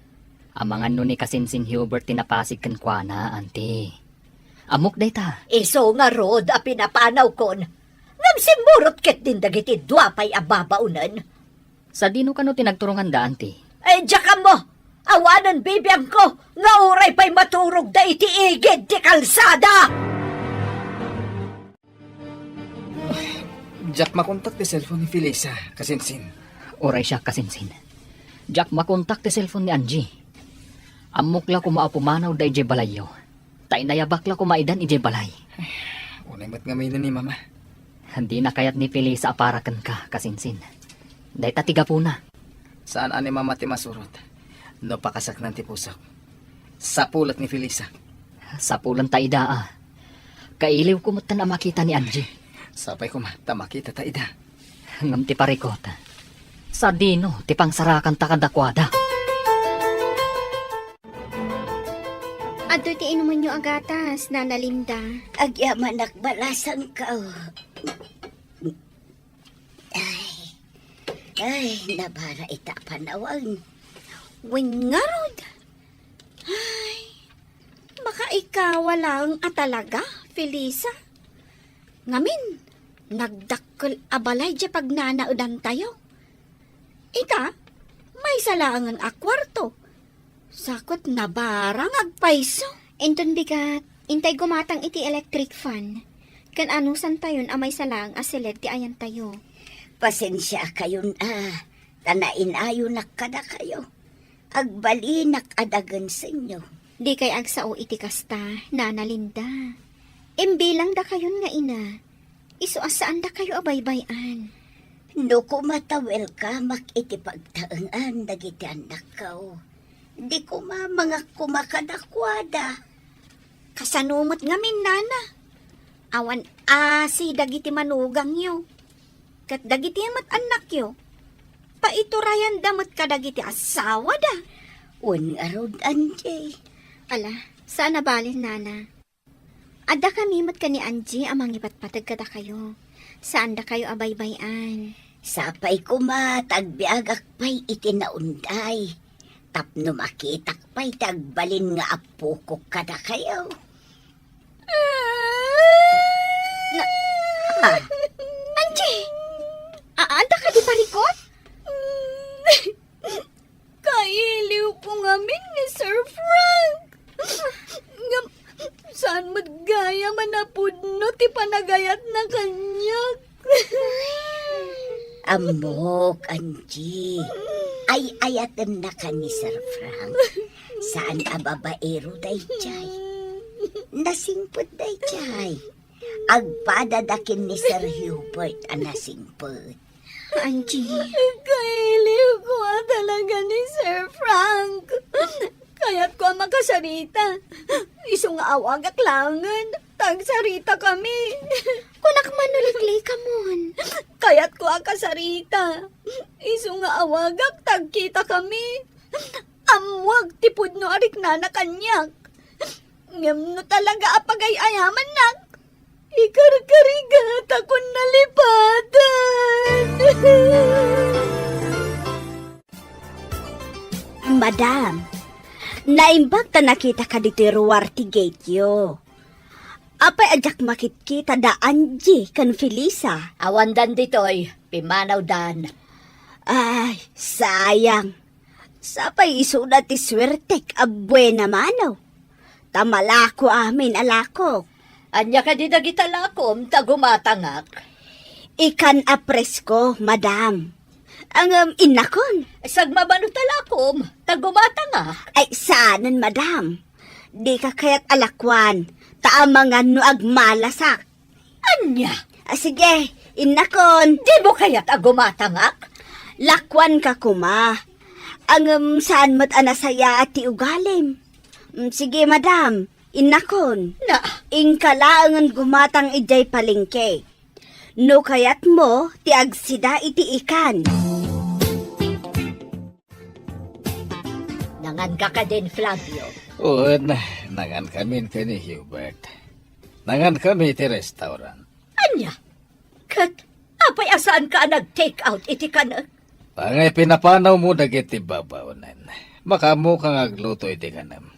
S2: Amangan no ni kasinsin Hubert tinapasig kan kuana, Auntie. Amok day ta.
S3: Iso nga rod a pinapanaw kon. Ngam simurot ket din dagiti dua pay ababaunan.
S2: Sa dino ka no tinagturungan da, Auntie?
S3: Ay, diyak mo! Awanan bibiyang ko! Nga uray pa'y maturog da iti igid di kalsada!
S1: Jack makontak ti cellphone ni Felisa, kasinsin.
S2: Oray siya kasinsin. Jack makontak ti cellphone ni Angie. Amok la kumaapumanaw da ije balayo. Tainayabak la kumaidan ije balay.
S1: Unay mat nga may na ni mama.
S2: Hindi na kayat ni Felisa aparakan ka kasinsin. Day tatiga po na.
S1: Saan ani mama ti masurot? No pakasak ng ti pusak. Sa pulat ni Felisa.
S2: Sa pulan ta idaa. Kailiw kumata na makita ni Angie.
S1: Sapay ko makita ta ida.
S2: Ngam ti parikot. Sa dino ti pangsarakan ta kadakwada.
S4: Adto ti inuman nyo agatas, Nana Linda.
S5: Agyaman nakbalasan ka. Ay, nabara ita panawang.
S4: Wingarod. Ay, baka ikaw lang talaga, Felisa. Ngamin, nagdakkel abalay di pag nanaudan tayo. Ita, may salangan a kwarto. Sakot na barang agpaiso.
S7: Inton bigat, intay gumatang iti electric fan. Kan anusan tayon amay salang asilid ti ayan tayo.
S5: Pasensya kayon tanain ayo nakada kayo. Agbali nakadagan sa inyo.
S7: Di kay agsao iti kasta, Nana Linda. Imbilang da kayon nga ina. Isu asaan da kayo abaybayan.
S5: No kumatawel ka iti pagtaangan dagiti anak kao. Di ko mga kumakadakwada.
S4: Kasanumot ngamin, Nana. Awan si dagiti manugang yo. Kat dagiti amat anak yo. Paiturayan damot ka dagiti asawa da.
S5: Un arod Anjay.
S7: Ala, saan nabalin, Nana? Ada kami mat ka ni Angie amang ipatpatag kada kayo. Saan da kayo abaybayan?
S5: Sapay ko tagbiagak pa'y itinaunday. Tapno makitak pa'y tagbalin nga apo ko kada kayo.
S7: Angie! Ada ka di parikot?
S3: Kailiw po ngamin ni Sir Frank. Saan magaya manapudno ti panagayat na kanyak.
S5: Amok, Angie. Ay ayatem na ka ni Sir Frank. Saan ka babaero dayjay? Nasingpot dayjay. Agpadadakin ni Sir Hubert ang nasingpot.
S7: Angie,
S3: Kailiw ko talaga ni Sir Frank. Kaya't ko makasarita. Iso nga awag at langan. Tagsarita kami.
S7: kunak manulikli ka mon.
S3: Kaya't ko akasarita. Iso nga awag at tagkita kami. Amwag tipod no arik na kanyak. Ngam no talaga apagay ayaman nak. Ikarkarigat akong nalipatan.
S5: Madam, naimbag ta nakita ka dito ruwarti gate yo. Apay ajak makit-kita da Angie kan Felisa.
S3: Awan dan ditoy, pimanaw dan.
S5: Ay, sayang. Sapay isuda ti swertek abwe na manaw. Tamalako amin alako.
S3: Anya ka di dagitalakom, tagumatangak.
S5: Ikan apresko, madam. Ang inakon.
S3: Sagmabano talakom, tagumatangak.
S5: Ay, saanan, madam? Di ka kaya't alakwan. Taamangan no agmalasak.
S3: Anya,
S5: Sige, inakon.
S3: di mo kaya't agumatangak?
S5: Lakwan ka kuma. Ang saan mat anasaya at ti ugalim. Sige, madam. Inakon.
S3: Na,
S5: Ingkalaangan gumatang ijay palengke. No kayat mo, ti agsida iti ikan.
S3: nangan ka din, Flavio.
S6: Un, nangan kami ka ni Hubert. Nangan kami ti restaurant.
S3: Anya, kat, apay asaan ka nag-take out iti kanak?
S6: Pangay pinapanaw mo dagiti babaunan. Makamu kang agluto iti kanam.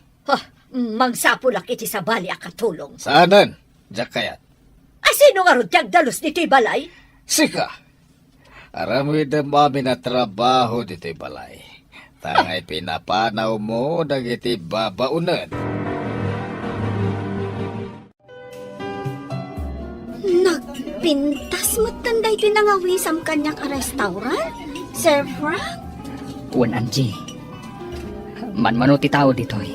S3: Mangsapulak iti sa bali akatulong.
S6: Saanan? Diyak kayat.
S3: Asino nga ron dalos dito'y balay?
S6: Sika! Aramoy na mami na trabaho dito'y balay. Tangay pinapanaw mo dagiti babaunan.
S7: Pintas mo tanday tinangawisam kanya ka restaurant, Sir Frank?
S2: Wan Angie. Manmano ti tao ditoy.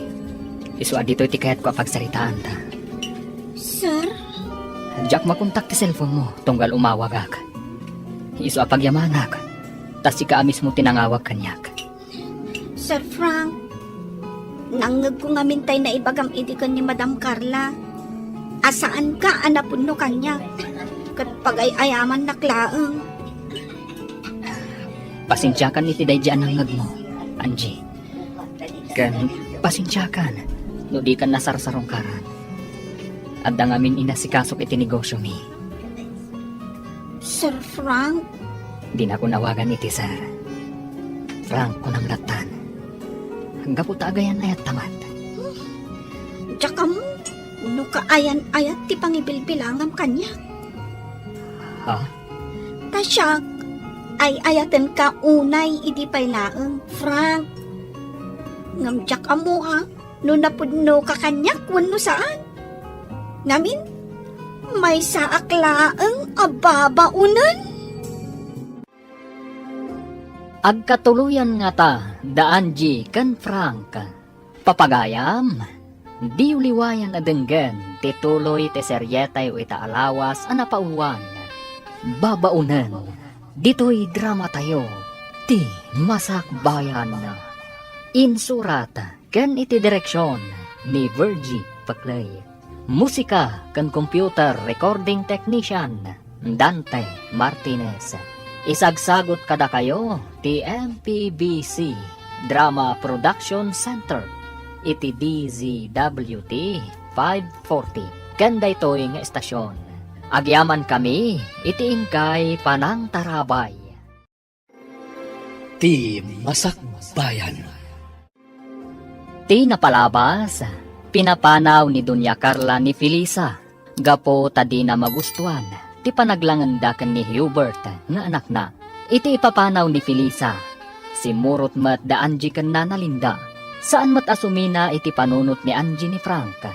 S2: Iswa ditoy ti kayat ko pagsaritaan ta.
S7: Sir?
S2: Jack makontak ti cellphone mo tunggal umawag ak. Iswa pagyamanak. Tas ika mismo tinangawag kanyak.
S7: Sir Frank, nangag ko nga mintay na ibagam idikan ni Madam Carla. Asaan ka anapun no kanya? Kat pagay-ayaman naklaang.
S2: Pasensyakan iti dayjaan ang ngag mo, Angie. Kan, pasensyakan. No di ka nasarsarong karan. Adda ngamin inasikasok iti negosyo mi.
S7: Sir Frank,
S2: Di na ko nawagan iti sir. Frank ko nang latan. Hanggang po taagayan ayat tamat.
S7: tsaka mo, no kaayan-ayat ti pangibilbilangam kanya.
S2: Ha?
S7: Tasyak, ay ayatan ka unay idi paylaeng, Frank. Ngamjak amo ha, no napudno ka kanyak wano saan. Ngamin, may saaklaeng ababaunan.
S2: Agkatuluyan nga ta, daan G kan Frank. Papagayam, di uliwayan na denggan, tituloy te seryetay o itaalawas anapauwan. Babaunan, dito'y drama tayo, ti masakbayan na. Insurat, kan iti direksyon ni Virgie Paclay. Musika kan computer recording technician, Dante Martinez. Isagsagot kada kayo, ti MPBC Drama Production Center, iti DZWT 540. Kanda ito'y nga estasyon. Agyaman kami, iti ingkay Panang Tarabay.
S8: Ti Masakbayan.
S2: Ti napalabas, pinapanaw ni Dunya Carla ni Felisa, gapo tadi na magustuhan, ti panaglangandakan ni Hubert nga anak na. Iti ipapanaw ni Felisa, si Murot mat da Angie kan nanalinda, saan mat asumina iti panunot ni Angie ni Frank.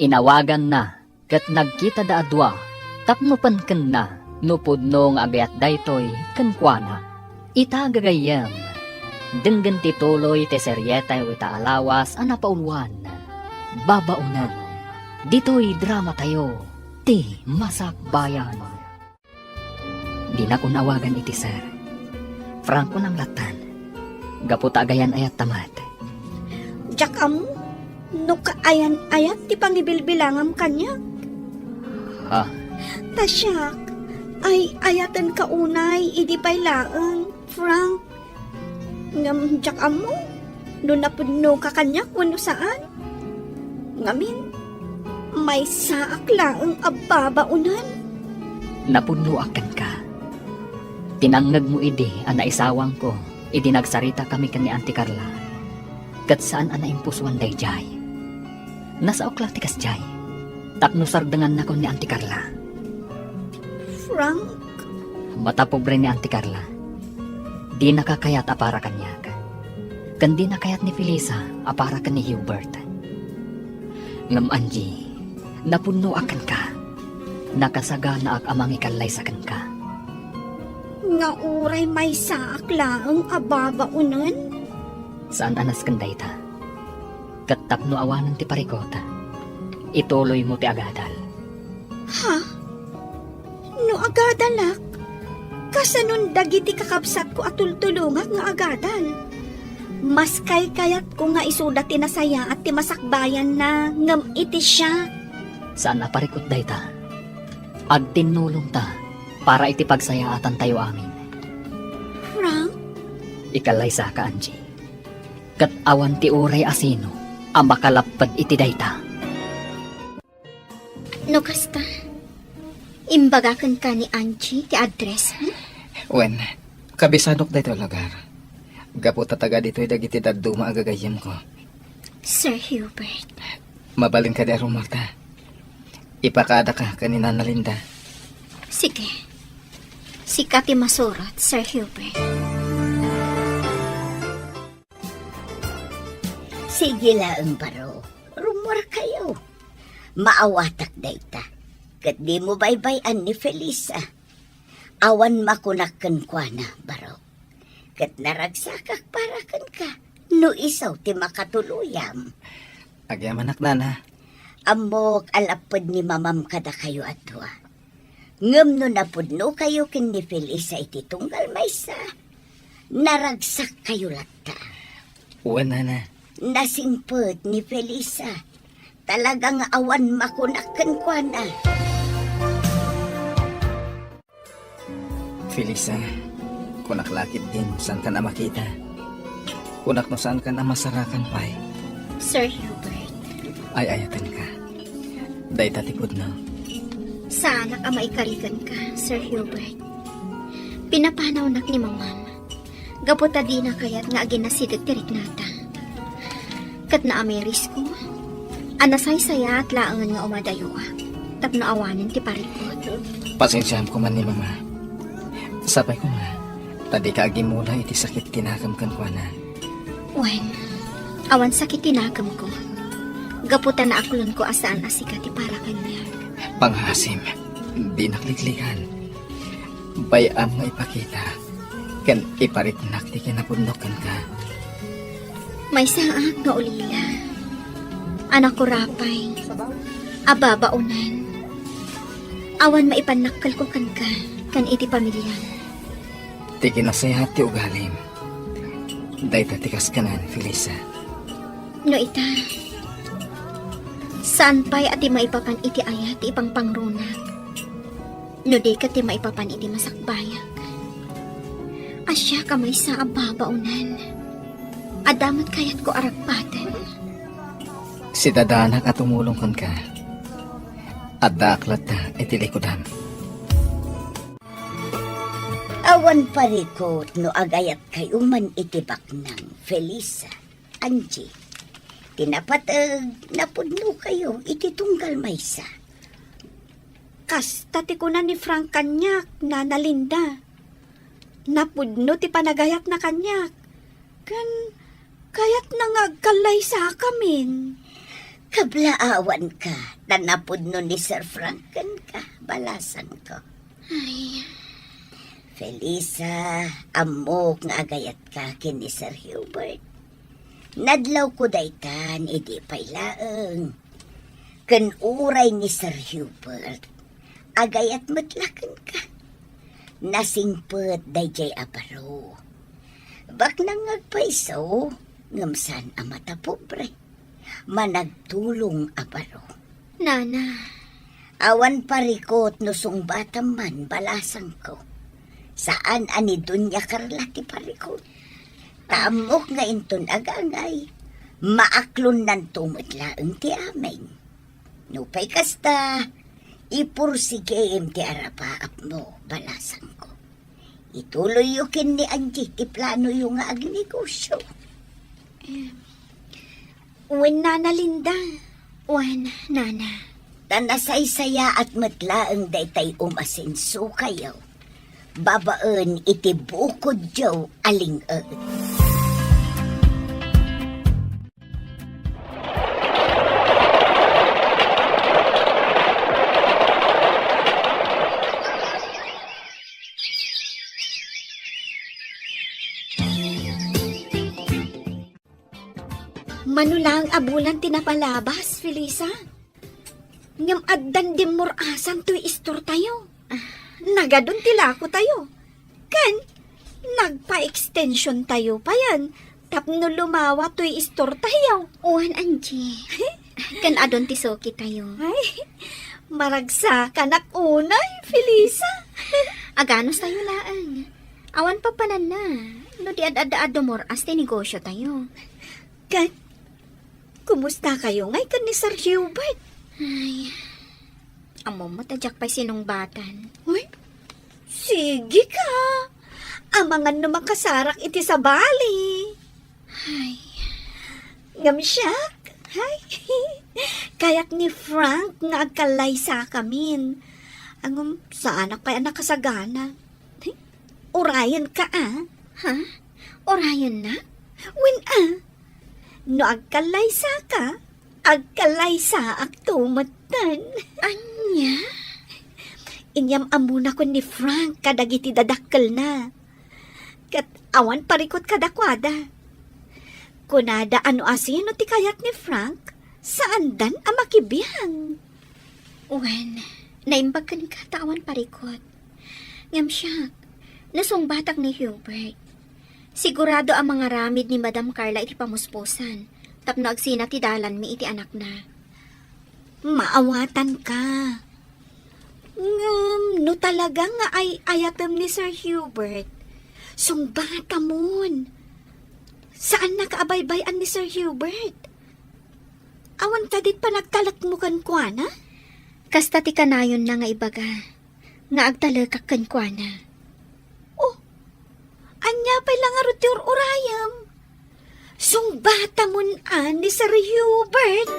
S2: Inawagan na, kat nagkita da adwa, tapnupan ken na, nupudno nga agayat daytoy ken kuana. Itagagayam, denggen tituloy te seryeta o itaalawas anapauluan. Babaunan, dito'y drama tayo, ti masakbayan. Di na ko nawagan iti sir. Frank ko ng latan. Gaputagayan ayat tamat.
S7: Jakam, no kaayan-ayat ti pangibilbilangam kanya.
S2: Ha?
S7: Tasyak, ay ayatan ka unay, idi paylaeng, Frank. Ngam jakam mo, no napudno ka kanya kuno saan. Ngamin, may saak laeng ababaunan.
S2: Napuno akan ka. Tinangag mo idi, ana isawang ko. Idi nagsarita kami kani Auntie Carla. Kat saan ana impuswan day jay. Nasa okla tikas jay. Tapno sardangan na ko ni Auntie Carla.
S7: Frank,
S2: Matapobre ni Auntie Carla. Di nakakayat apara kanya. Kan di nakayat ni Felisa apara ka ni Hubert. Ngam Angie, napuno akan ka. Nakasagana ak amang ikalay sa kan ka.
S7: nga uray may saak laeng ababaunan.
S2: Saan anas kanday ta? Katapno awanan ti parikota. Ituloy mo ti agadal.
S7: Ha? No agadalak? Kasanon dagiti kakabsat ko atultulungak nga agadal. Mas kayat ko nga isuda ti nasaya at ti masakbayan na ngam iti siya.
S2: Saan naparikot day ta? Agtinulong ta para iti pagsayaatan tayo amin.
S7: Frank,
S2: Ikalay sa ka, Angie. Kat awan ti uray asino ang makalapad iti dayta.
S4: No kasta, imbagakan ka ni Angie ti address mo?
S1: Wen, kabisanok dito lugar. Gapo tataga dito'y dagiti daduma agagayam ko.
S4: Sir Hubert,
S1: Mabalin ka di arong Marta. Ipakada ka kanina na Linda.
S4: sige. Sikati masurot, Sir Hubert.
S5: Sige laeng baro. Rumor kayo. Maawatak dayta. Kat di mo baybayan ni Felisa. Awan makunakan kwa na, baro. Kat naragsakak para kan ka. No isaw ti makatuluyam.
S1: Agyam anak nana.
S5: Amok alapod ni mamam kada kayo atwa. Ngem no napudno kayo kin ni Felisa iti tunggal maysa. Naragsak kayo lata.
S1: Uwan nana.
S5: Nasingpot ni Felisa. Talagang awan makunakan kwa na.
S1: Felisa, kunak lakit din saan ka na makita. Kunak no saan ka na masarakan pa'y.
S4: Sir Hubert,
S1: Ay ayatan ka. Day tatipod no.
S4: sana ka maikarigan ka, Sir Hubert. Pinapanaw nak ni mamam. Gaputa di na kayat nga aginasidag tirik nata. Kat na ameris ko. Anasay saya at laangan nga umadayo. Tapno awanin ti parikot.
S1: Pasensyahan ko man ni mama. Sabay ko nga. Tadi ka agi mula iti sakit kinakam kan kwa na.
S4: Wen, awan sakit tinagam ko. Gaputa na aklon ko asaan asika ti para kanya.
S1: Panghasim, di nakliklikan. Bayam nga ipakita. Kan ipariknak ti kinapundok ka.
S4: May saak nga ulila. Anak ko rapay. Ababaunan. Awan maipanakal ko kan ka. Kan iti pamilya.
S1: Ti kinasayat ti ugalim. Day tatikas kanan, Felisa.
S4: No ita. Saan pa'y ati maipapan iti ayat ti ipang pangrunak. No di ka ti maipapan iti masakbayak. Asya kamay sa ababaunan. Adamat kayat ko aragpatan.
S1: Si dadanak at tumulong kan ka. At daaklat na itilikudam.
S5: Awan parikot no agayat kayo man itibak ng Felisa, Angie. Tinapatag napudno kayo ititunggal maysa.
S7: Kas, tati ko na ni Frank kanyak, Nana Linda. Napudno ti panagayat na kanyak. Kayat nangagkalay sa kamin.
S5: Kablaawan ka, na napudno ni Sir Franken ka, balasan ko.
S4: Ay,
S5: Felisa, amok nga agayat ka kin ni Sir Hubert. Nadlaw ko daytan, idi paylaeng. Ken uray ni Sir Hubert, agayat matlaken ka. Nasingpet dayjay aparo. Bak nang agpaiso, ngamsan amata pobre. Managtulong aparo.
S4: Nana.
S5: Awan parikot no sungbatam man balasang ko. Saan ani Dunya Carla ti parikot? Tamok nga inton agangay. Maaklon nan tumitlaeng ti amin. Nupay kasta, ipursigem ti arapaap mo balasang ko. Ituloy yukin ni Angie ti plano yung nga agnegosyo.
S7: Wen Nana Linda.
S4: Wan, Nana.
S5: Tanasaysaya at matlaeng daytay umasenso kayo. Babaan iti bukod jaw aling-eet.
S7: Manulang abulan tinapalabas, Felisa. Ngam addan dimurasan to'y istor tayo. Nagadun tilako tayo. Kan, nagpa-extension tayo pa yan. Tapno lumawa to'y istor tayo.
S4: Wan, Angie. Kan adon ti soki tayo.
S7: Ay, maragsa ka unay, Felisa.
S4: Aganos tayo laang. Awan pa panan na. No di ad-ad dumoras ti negosyo tayo.
S7: Kan, kumusta kayo ngay kan ni Sir Hubert?
S4: Ay, amo mo tadyak pa sinungbatan.
S7: Uy, sige ka. Amangan naman kasarak iti sa bali.
S4: Ay,
S7: Ngamsyak. Ay, kayak ni Frank nga agkalay sa kamin. Angum, sa anak pa anak kasagana. Ay, urayan ka
S4: ha? Orayon na?
S7: Win no agkalay sa ka, agkalay sa ak tumatan.
S4: Anya?
S7: inyam amuna ko ni Frank kadagiti dadakkel na. Kat awan parikot kadakwada. Kunada ano asino ti kayat ni Frank, saan dan amakibiyang?
S4: Wen, naimbag ka ni katawan parikot. Ngam siya, nasungbatak ni Hubert. Sigurado ang mga ramid ni Madam Carla iti pamuspusan. Tapno agsina ti dalan mi iti anak na.
S7: Maawatan ka. No talaga nga ay ayatem ni Sir Hubert. Sungbata mon. Saan nakaabaybayan ni Sir Hubert? Awan tadit pa nagtalak mo kan kwa na?
S4: Kasta ti kanayon na nga ibaga. Nga agtalakak kan kwa na.
S7: Anya pa lang arutir urayam. Sungbata mon ni Sir Hubert.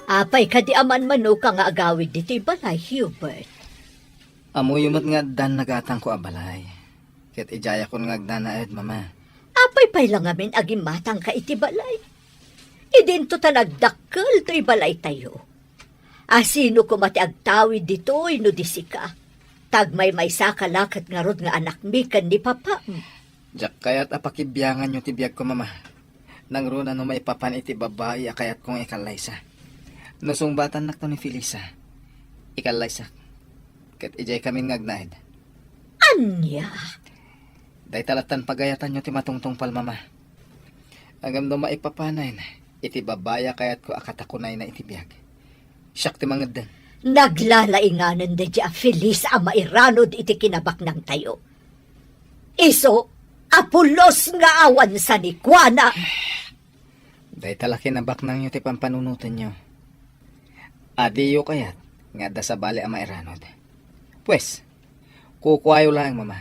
S3: Apay ka di aman mano ka nga agawid diti balay, Hubert.
S1: Amo yumat nga dan nagatang ko abalay. Ket ijaya ko nga agdanaed, mama.
S3: Apay pay lang amin aging matang ka iti balay. Idinto ta nagdakkel to ibalay tayo. Asino ko mati agtawid dito no disika. Tagmay may sakalakat nga rod nga anak mi kan ni papa.
S1: Jak kayat apakibiyangan yung tibiyag ko, mama. Nang runa no maipapan iti babae kayat kong ikalaysa. Nusungbatan nak to ni Felisa. Ikalaysa. Ket ijay kami ngagnaid.
S3: Anya?
S1: Day talatan pagayatan nyo ti matungtong pal, mama. Agam no maipapanay na. Iti babaya kayat ko akatakunay na itibiyag. Siyak ti mangad din.
S3: Naglalainganan de di a Feliz a mairanod iti kinabak ng tayo. Iso, apulos nga awan sa nikwana.
S1: Day talaki na baknang nyo ti pampanunutan nyo. Adiyo kayat nga da sa bali a mairanod. Pues, kukwayo lang, mama.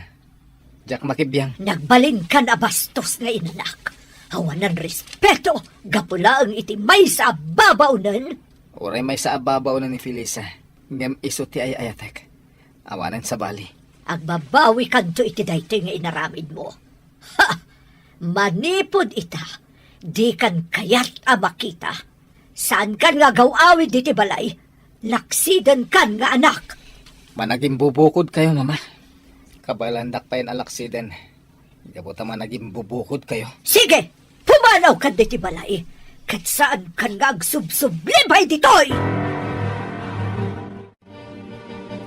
S1: Jak makibiyang.
S3: Nagbalin ka na bastos nga inanak. Hawan ng respeto, gapula ang iti may sa babaunan.
S1: Uray may sa ababaw na ni Felisa. Ngam iso ti ay ayatek. Awanan sa bali.
S3: Agbabawi kanto iti daytoy nga inaramid mo. Ha! Manipod ita. Di kan kayat a makita. Saan kan nga gawawid iti balay? Laksidan kan nga anak.
S1: Managing bubukod kayo, mama. Kabalandak pa yun alaksiden. Gabuta managing bubukod kayo.
S3: Sige! Pumanaw kan iti balay. Kat saan kan nga agsubsublibay ditoy?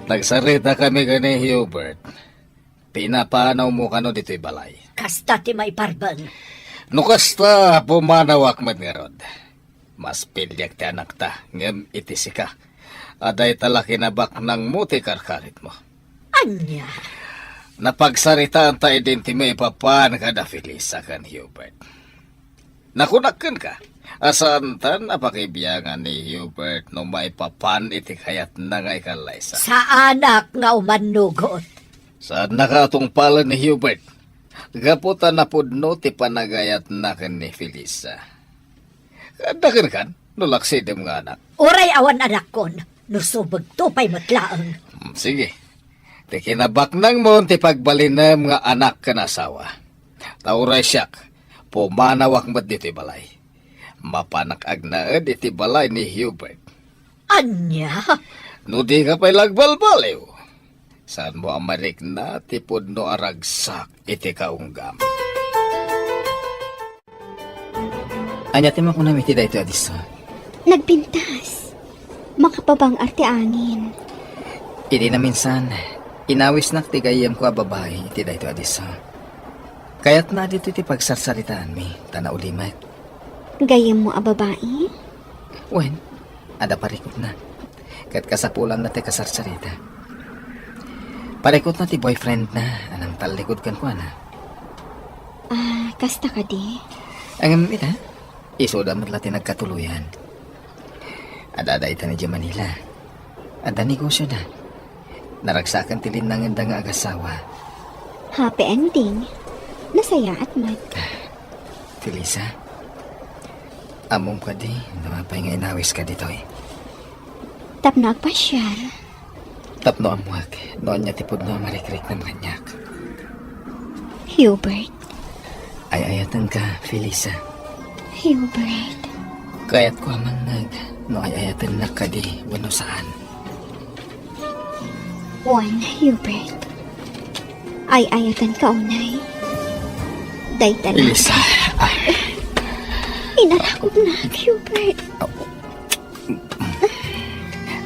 S6: Nagsarita kami gani, Hubert. Pinapanaw mo kano dito'y balay.
S3: Kasta ti may parbang.
S6: Nukasta pumanawak man nga rod. Mas pilyak ti anak ta, ngem itisi ka. Aday tala kinabak ng muti karkarit mo.
S3: Anya?
S6: Napagsaritaan tayo din ti may papan ka da Felisa kan, Hubert. Nakunakan ka. Asaan tan napakibiyangan ni Hubert no may papan iti kayat na nga ikalaysa.
S3: Sa anak nga umanugot.
S6: Saan nakatong pala ni Hubert? Gaputan na pudno ti panagayat na kan ni Felisa. Kadakan kan, nulaksidem nga anak.
S3: Uray awan anak kon. Nusubag to pa'y matlaang.
S6: Sige. Ti kinabak nang mo ti pagbalinem nga anak kanasawa. Tauray siyak, pumanawak mat diti balay. Mapanak agnaed iti balay ni Hubert.
S3: Anya?
S6: No di ka pa'y lagbalbaliw. Saan mo amarik na tipod no aragsak iti kaunggam.
S1: Anyatin mo ko namin ti dayto adiso.
S4: Nagpintas. Makapabang arte anin.
S1: Idi na minsan, inawis na tigayam ko a babae iti dayto adiso. Kaya't na dito iti pagsarsaritaan mi, tana ulimat.
S4: Gayam mo a babae?
S1: Wen, ada parikot na. Kat kasapulan na ti kasarsarita. Parikot na ti boyfriend na, anang talikod kan ko na.
S4: Kasta ka di?
S1: Ang amit ha, iso damat lati nagkatuluyan. Ada ita na di Manila. Ada negosyo na. Naragsakan ti linangan da nga agasawa.
S4: Happy ending. Nasaya at mat.
S1: Felisa, among ka di, namapay nga inawis ka dito eh.
S4: Tapno agpasyal.
S1: Tapno amuag, noon niya tipod no marikrik na manyak.
S4: Hubert.
S1: Ay ayatan ka, Felisa.
S4: Hubert.
S1: Kaya't ko amang No ay-ayatan na ka di wano saan.
S7: Juan Hubert. Ay-ayatan ka unay. Dayta na.
S1: Elisa,
S7: Inarakot na, Hubert.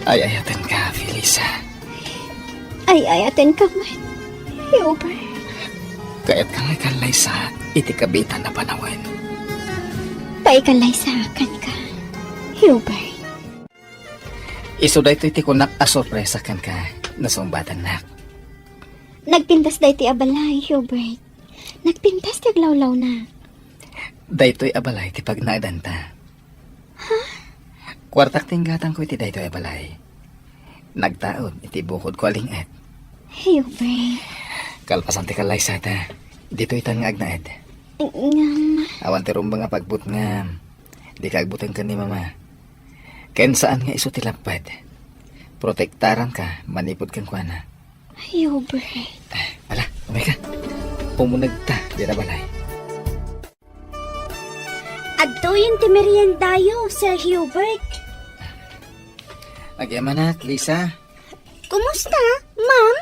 S1: ay-ayatan ka, Felisa.
S7: Ay-ayatan ka man, Hubert.
S1: Kaya't kang ikalay sa itikabitan na panawan.
S7: Paikalay sa akin ka, Hubert.
S1: Iso da ito itikunak a sorpresa kan ka nasumbatan na.
S7: Nagpintas dahi ti abalay, Hubert. Nagpintas ti aglawlaw na.
S1: Daytoy abalay ti pagnaadan ta. Kwartak tinggatan ko iti daytoy abalay. Nagtaon iti bukod ko alingat.
S7: Hubert.
S1: Kalpasan ti kalay sa ta. Dito itan nga agnaad.
S7: Ngam.
S1: Awan ti rumbang nga pagbut nga. Di kagbutan ka ni mama. Ken saan nga iso tilapad. Protektaran ka, manipod kang kuana.
S7: Hubert.
S1: Ala, umay ka. Pumunag ta, di na balay.
S7: Adtoyin ti meriendayo, Sir Hubert.
S1: Nagyamanak, Lisa.
S7: Kumusta, ma'am?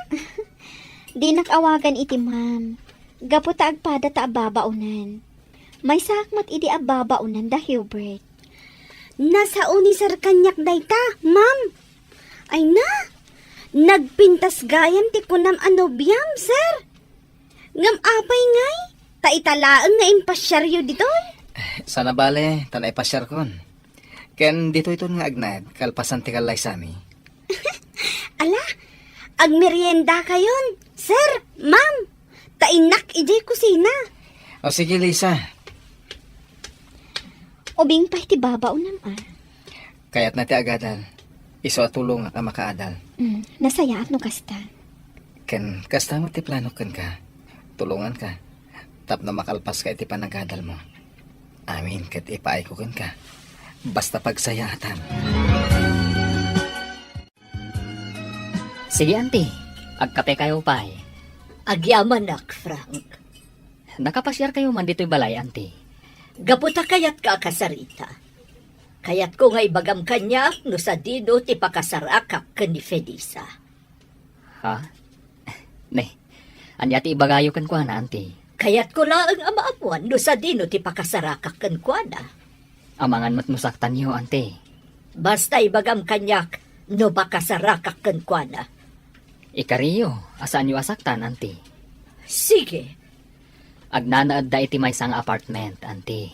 S7: Di nakawagan iti ma'am. Gaputa agpada ta ababaunan. May sakmat iti ababaunan da Hubert. Nasa unisar kanyak dayta, ma'am. Ay na, nagpintas gayam ti kunam anobyam, sir. Ngam apay ngay, taitalaang nga impasyaryo dito.
S1: Sana bale, tanay pasyar kon. Ken dito ito nga agnad, kalpasan ti kalay sami.
S7: Ala, agmerienda kayon, sir, ma'am. Tainak ijay kusina.
S1: O sige, Lisa.
S7: Ubing pa iti babaw nam
S1: Kaya't na ti agadal. Iso at tulong nga ka makaadal.
S7: Nasaya at no kasta.
S1: Ken kasta mo ti plano ken ka. Tulungan ka. Tap na makalpas ka iti panagadal mo. Amin ket ipaay ko ken ka. Basta pagsayatan.
S2: Sige, auntie. Agkape kayo pay.
S3: Agyaman nak, Frank.
S2: Nakapasyar kayo man dito'y balay, auntie.
S3: Gaputa kayat ka kasarita. Kayat ko nga ibagam kanya no sa dino ti pakasarakak ka ni Felisa.
S2: Ha? Ne, anya ti ibagayo kan kwa na, auntie.
S3: Kayat ko lang ang amaamuan no sa dino ti pakasarakak kan kwa na.
S2: Amangan matmusaktan niyo, auntie.
S3: Basta ibagam kanyak no pakasarakak kan kwa na.
S2: Ikariyo, asaan niyo asaktan, auntie?
S3: Sige,
S2: Agnanaad da iti may sang apartment, auntie.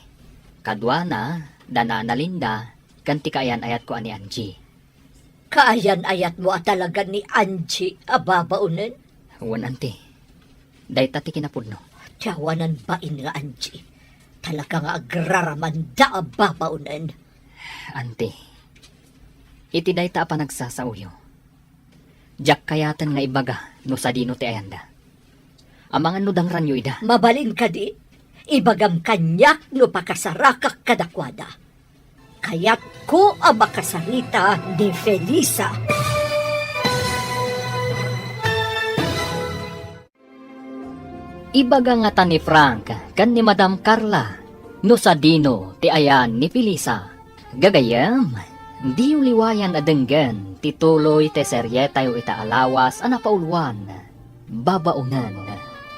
S2: Kadwa na, dana na Linda, kanti kayan ayat ko ani Angie.
S3: kaayan ayat mo at talaga ni Angie ababaunan.
S2: Wan, auntie. Day tati kinapudno.
S3: Tiyawanan bain nga Angie. Talaga nga agraraman da ababaunan.
S2: Auntie, iti day ta pa nagsasauyo. Jak kayatan nga ibaga no sa dino ti ayanda. Amangan no dangran yo ida.
S3: Mabalin ka di, ibagam kanyak no pakasarakak kadakwada. Kaya't ko ang makasarita ni Felisa.
S2: Ibaga nga ta ni Frank kan ni Madam Carla no sa dino ti ayan ni Felisa. Gagayam, di uliwayan adenggan tituloy te seryeta yo ita alawas anapaulwan. Babaunan.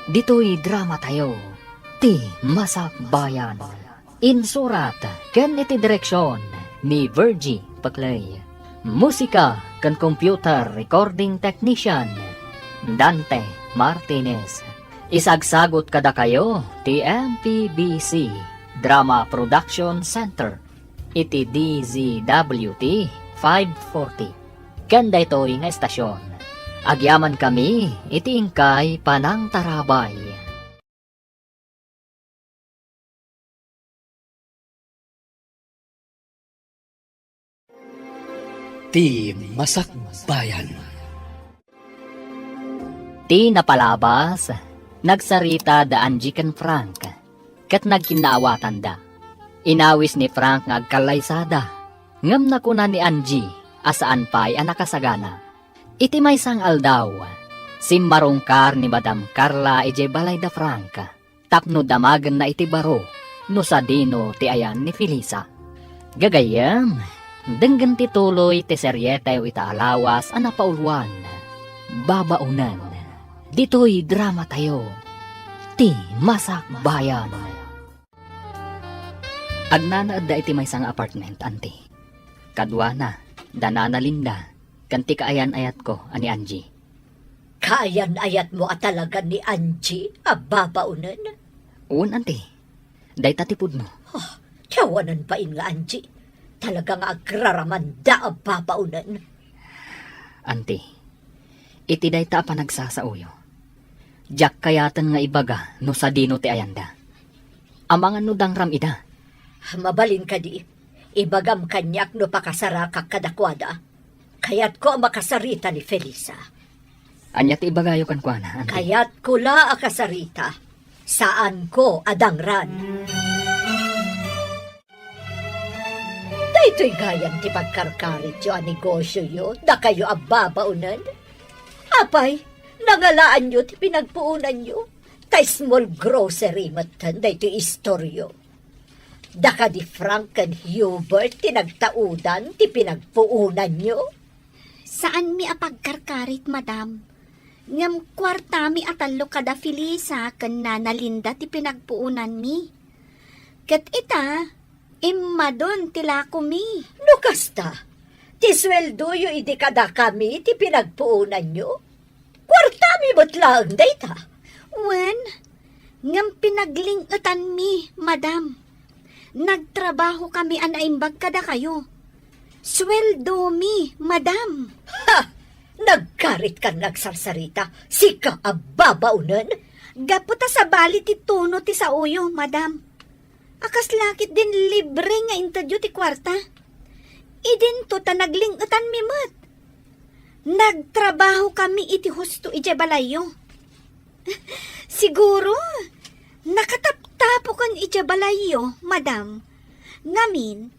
S2: Dito'y drama tayo. Ti Masak Bayan. Insurat ken iti direksyon ni Virgie Paclay. Musika ken computer recording technician Dante Martinez. Isagsagot kada kayo ti MPBC Drama Production Center iti DZWT 540. Kanda ito'y nga estasyon. Agyaman kami, iti ingkay Panang Tarabay.
S8: Ti Masak Bayan.
S2: Ti napalabas, nagsarita da Angie ken Frank, ket nagkinaawatan da. Inawis ni Frank nga agkalaysada, ngam na kuna ni Angie, asaan pa'y anakasagana. Iti may sang aldaw, simmarongkar ni Madam Carla ije balay da Frank, tapno damagan na iti baro, no sa dino ti ayan ni Felisa. Gagayam, Denggan ti tuloy ti seryete o itaalawas ang napaulwan. Babaunan. Dito'y drama tayo. Ti Masak Bayan. Agnanaad da iti may sang apartment, anti. Kadwa na, danana Linda, kanti kaayan ayat ko, ani Angie.
S3: Kayan ayat mo at talaga ni Angie, ababaunan.
S2: Uwan, anti. Day tatipod no.
S3: Tiyawanan pa in nga Angie. Talagang agraramanda ababaunan.
S2: Anti, iti day ta pa nagsasauyo. Jack kayatan nga ibaga no sa dino ti ayanda. Amangan no dangram ida.
S3: Mabalin ka di. Ibagam kanyak no pakasarakak kadakwada. Kaya't ko ang makasarita ni Felisa.
S2: Anya ti ibagayo kan kuana, anti.
S3: Kaya't kula akasarita. Saan ko adangran? Dayto'y gayan ti pagkarkarit yo ang negosyo yo, da kayo ababaunan. Apay, nangalaan yo ti pinagpuunan yo. Tay small grocery matan, dayto'y istoryo. Da ka di Frank and Hubert ti nagtaudan ti pinagpuunan yo.
S4: Saan mi apagkarkarit, madam? Ngam kwarta mi atalo kada Felisa ken Nana Linda ti pinagpuunan mi. Ket ita, immadon tila ko mi.
S3: No kasta, ti sweldo yo idi kada kami ti pinagpuunan yo. Kwarta mi butlang dayta.
S4: Wen, ngam pinaglingutan mi, madam. Nagtrabaho kami anaimbag kada kayo. Sweldo mi, madam.
S3: Ha! Nagkarit ka nagsarsarita, sika ababaunan.
S4: Gaputa sa bali ti tuno ti sa uyo, madam. Akas lakit din libre nga intadyo ti kwarta. Idin to ta naglingutan mi mat. Nagtrabaho kami iti husto iti balayo. Siguro, nakataptapo kan iti balayo, madam. Ngamin,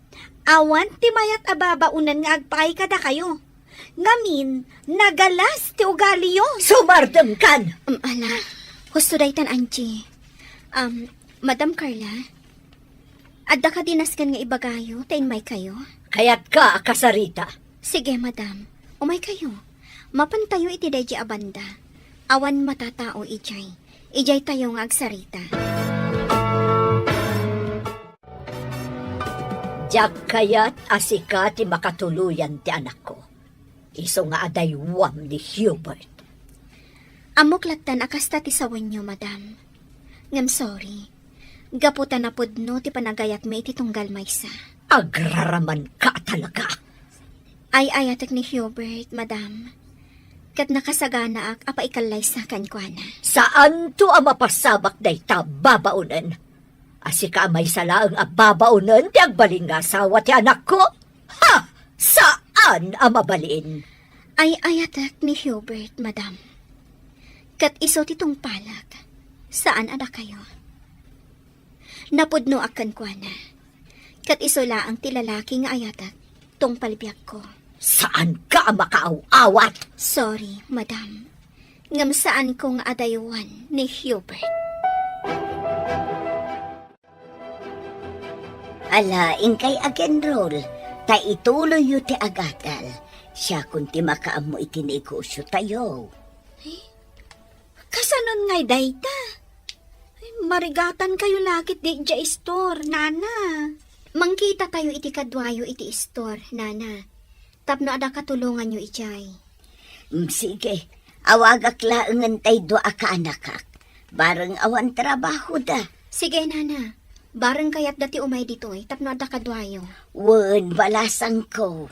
S4: awan ti mayat ababaunan nga agpay kada kayo. Ngamin, nagalas ti ugali yo.
S3: Sumardam kan!
S4: Ala, husto daytan Angie. Madam Carla, adda ka dinaskan nga ibagayo, tayin may kayo?
S3: Kaya't ka akasarita.
S4: Sige, madam, umay kayo. Mapantayo iti dayji abanda. Awan matatao ijay. Ijay tayo nga agsarita.
S3: Diyak kaya't asika ti makatuluyan ti anak ko. Iso nga adaywam ni Hubert.
S4: Amok lagtan akasta ti sawan nyo, madam. Ngam sorry. Gaputan na pudno ti panagayat may iti tunggal maysa.
S3: Agraraman ka talaga.
S4: Ay ayatek ni Hubert, madam. Kat nakasagana ak apa ikalay sa kankwana.
S3: Saan to ang mapasabak day ta babaunan? Asika may sala ang ababaunan ti agbaling nga asawa ti anak ko? Ha! Saan ang mabalin?
S4: Ay ayatek ni Hubert, madam. Kat iso titong palag. Saan ada kayo? Napudno akan kuana. Kat iso laang ti lalaki nga ayatek tong palibiyag ko.
S3: Saan ka makaaw-awat?
S4: Sorry, madam. Ngam saan kong adaywan ni Hubert.
S5: Alaing kay agenrol, ta ituloy yu ti agatal. Siya kung ti makaam mo itinegosyo tayo.
S4: Kasanon ngay dayta? Marigatan kayo lakit di dya store, nana. Mangkita tayo iti kadwayo iti store, nana. Tapno ada katulungan nyo ijay.
S5: Sige, awagak laangan tay doa ka anakak. Bareng awan trabaho da.
S4: Sige, nana. Bareng kayat dati umay ditoy, tapno ada kadwayo.
S5: Wen, balasang ko.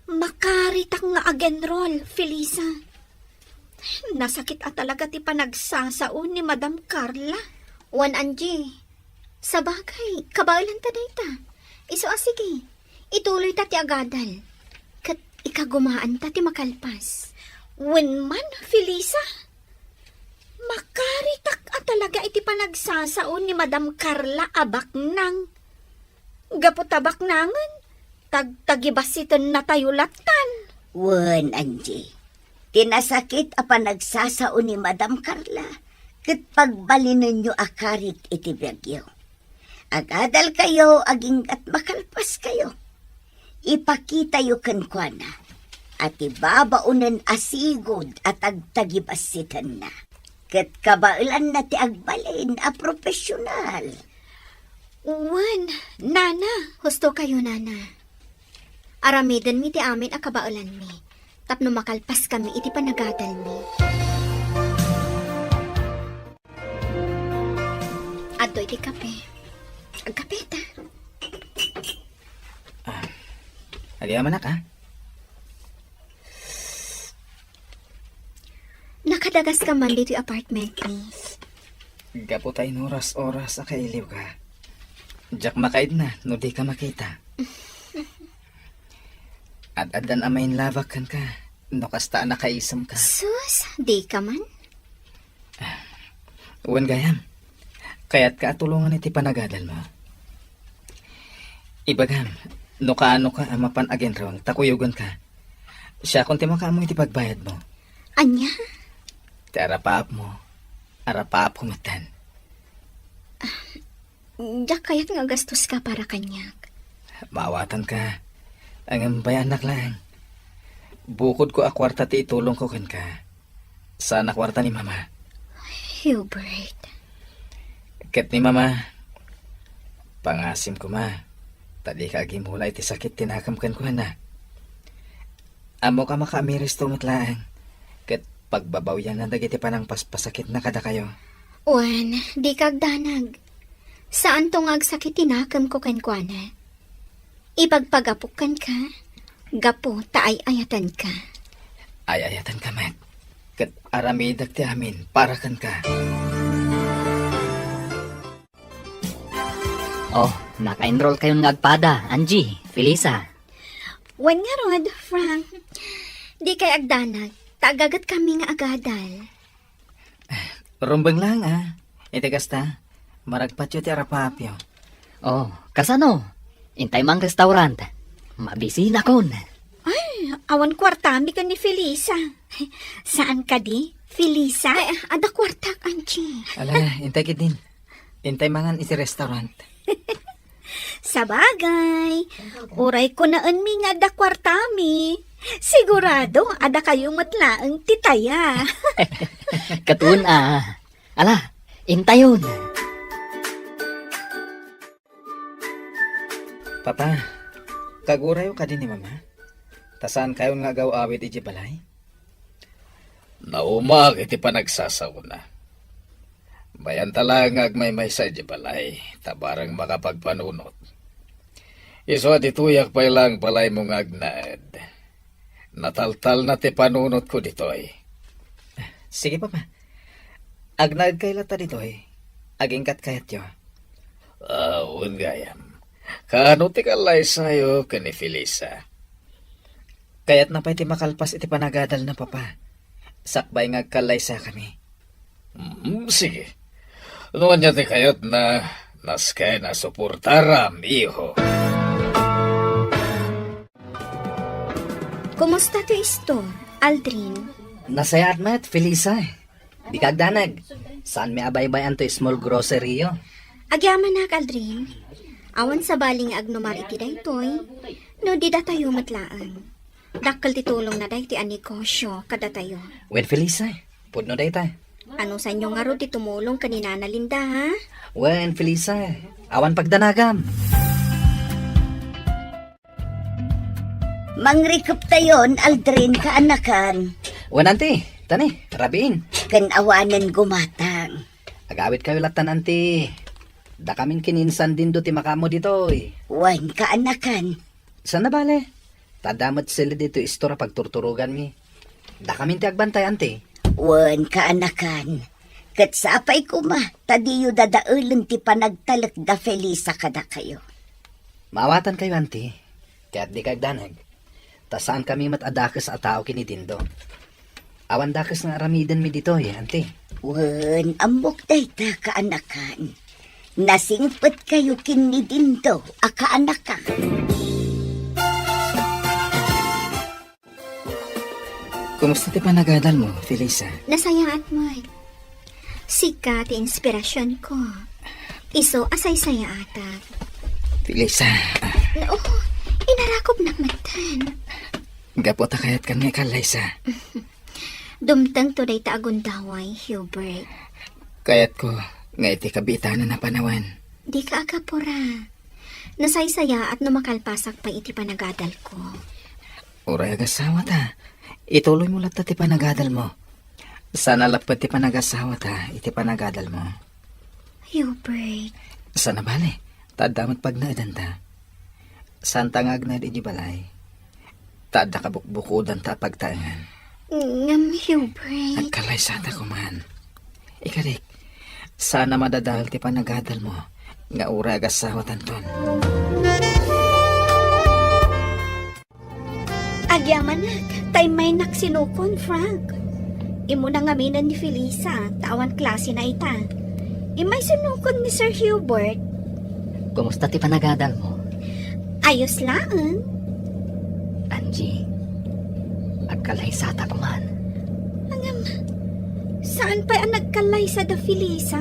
S4: Makaritak nga agenrol, Felisa. Nasakit at talaga ti panagsasao ni Madam Carla. Wan Angie. Sa bagay, kabailan ta dayta. Iso sige, ituloy ta ti agadal. Kat ikagumaan ta ti makalpas. Wen man, Felisa. Makaritak at talaga iti panagsasao ni Madam Carla abak nang. Gaputabak nangan. Tagtagibasitan na tayo latan.
S5: Wen, Angie. Tinasakit a panagsasao ni Madam Carla. Kat pagbalinan nyo akarit iti bagyo. Agadal kayo, aging at makalpas kayo. ipakita yu kenkwana. At ibabaunan asigod at agtagibasitan na. Ket kabailan na ti agbalin a profesional.
S4: Uwan, nana. Husto kayo, nana. Aramiden mi ti amin a kabaulan mi. Tapno makalpas kami iti panagadal mi. Adto iti kape. Agkape ta.
S1: Aliyaman na ka?
S4: Nakadagas ka man dito apartment ni.
S1: Gapo tayo oras-oras sa kailiw ka. Diyak makaid na, no di ka makita. At adan amayin lavakan ka, no kasta nakaisam ka.
S4: Sus, di ka man?
S1: Uwan gayam, kaya't ka tulungan iti panagadal mo. Ibagam, no kaano ka amapan again ron, takuyugan ka. Siya kung timakaamo iti pagbayad mo.
S4: Anya?
S1: Ti arapaap mo, arapaap kumatan.
S4: Diyak kaya't nga gastos ka para kanyak.
S1: Maawatan ka. Ang bayanak lang. Bukod ko akwarta ti itulong ko kan ka. Sa nakwarta ni mama.
S4: Hubert.
S1: Ket ni mama. Pangasim ko ma. Tadi ka agimula iti sakit tinakam kan ko na. Amo ka makamiris tungot lang. Ket pagbabawyan na dagiti panang paspasakit na kada kayo.
S4: Uwan, di kagdanag. Saan tong agsakit tinakam ko kankwana? Ipagpagapukan ka, gapo taay-ayatan ka.
S1: Ay-ayatan ka man. Ket aramidak ti amin para kan ka.
S2: Oh, naka-enroll kayong nagpada, Angie, Felisa.
S4: Wan nga rod, Frank. Di kay agdanag, tagagat kami nga agadal.
S1: Rumbang lang Iti kasta. Maragpatyo ti arapapyo.
S2: Oh, kasano? Intay mang restaurant. Mabisina kon.
S4: Ay, awan kwartami ka ni Felisa. Saan ka di, Felisa? Ay, ada kwartak, Angie.
S1: Ala, intay kit din. Intay mangan iti restaurant.
S4: Sabagay, uray ko naan mi nga da kwartami. Sigurado, ada kayong matlaang titaya.
S2: Katun Ala, intayon.
S1: Papa, kagurayo ka din ni mama? Tasaan kayo nga gaw awit iti balay?
S6: Naumag iti panagsasaw na. Bayan talang agmay-may sa iti balay, tabarang makapagpanunot. Iso at ituyak pa lang balay mong agnaed. Nataltal na ti panunot ko ditoy.
S1: Sige papa. Agnaid kay lata ditoy. Agingkat kayat yo.
S6: Gayam. Kaano ti kalay sayo ka ni Felisa?
S1: Kayat na pa iti makalpas iti panagadal na papa. Sakbay nga kalay sa kami.
S6: Sige. Noon niya ti kayot na naskay na suportaram, iho.
S4: Kumusta to isto, Aldrin?
S8: Nasayat met, Felisa. Di kagdanag. Saan may abay-bayan to small grocery yo?
S4: Agyaman na, Aldrin. Awan sa baling agnomar iti daytoy, no di da tayo matlaan. Dakkel titulong na day ti anegosyo kada tayo.
S8: Wen Felisa, pudno day ta.
S4: Ano sa inyo nga ro ti tumulong kanina na Linda, ha?
S8: Wen Felisa, awan pagdanagam.
S5: Mangrikop tayon, Aldrin, kaanakan.
S8: Wen anti, tani, rabiin.
S5: Kanawanan gumatang.
S8: Agawit kayo latan anti. Da kamin kininsan din do ti makamo ditoy.
S5: Wan kaanakan.
S8: Saan na bale? Tadamat sila dito istora pagturturugan mi. Da kamin ti agbantay anti.
S5: Wan kaanakan. Kat sapay ko ma, tadiyo dadaulan ti panagtalak da Felisa kada kayo.
S8: Maawatan kayo anti. Kaya't di kagdanag. Tasaan kami matadakas a tao kinidindo. Awan dakas nga aramidan mi ditoy, anti.
S5: Wan, ambok day ta kaanakan. Nasingpet kayo kinidindo, akaanakan.
S1: Kumusta ti panagadal mo, Felisa?
S4: Nasayaan mo. Sika ti inspirasyon ko. Iso asay-saya ata.
S1: Felisa,
S4: Oo, inara Sakop na matan.
S1: Gapota kayat kan may kalaysa.
S4: Dumtang to day taagundaway, Hubert.
S1: Kayat ko, nga iti kabitanan na panawan.
S4: Di ka agapura. Nasaysaya at numakalpasak pa iti panagadal ko.
S1: Uray agasawa ta. Ituloy mo lang ta ti panagadal mo. Sana lapad ti panagasawa ta, iti panagadal mo.
S4: Hubert,
S1: Sana bale, tadamat pag naadan ta. Santa nga agnad iti balay. Tada kabukbukudan ta pagtaangan.
S4: ngam Hubert.
S1: Nagkalay sa ta kuman. Ikarik, sana madadahal ti panagadal mo. Nga uray agasawa tanton.
S7: Agyaman na, tay may naksinukon, Frank. Imo na ngaminan ni Felisa, tawan klase na ita. Imay sinukon ni Sir Hubert.
S2: Kumusta ti panagadal mo?
S7: Ayos lang.
S2: Angie, agkalay sa ta kuman.
S7: Saan pa ang nagkalay sa da Felisa?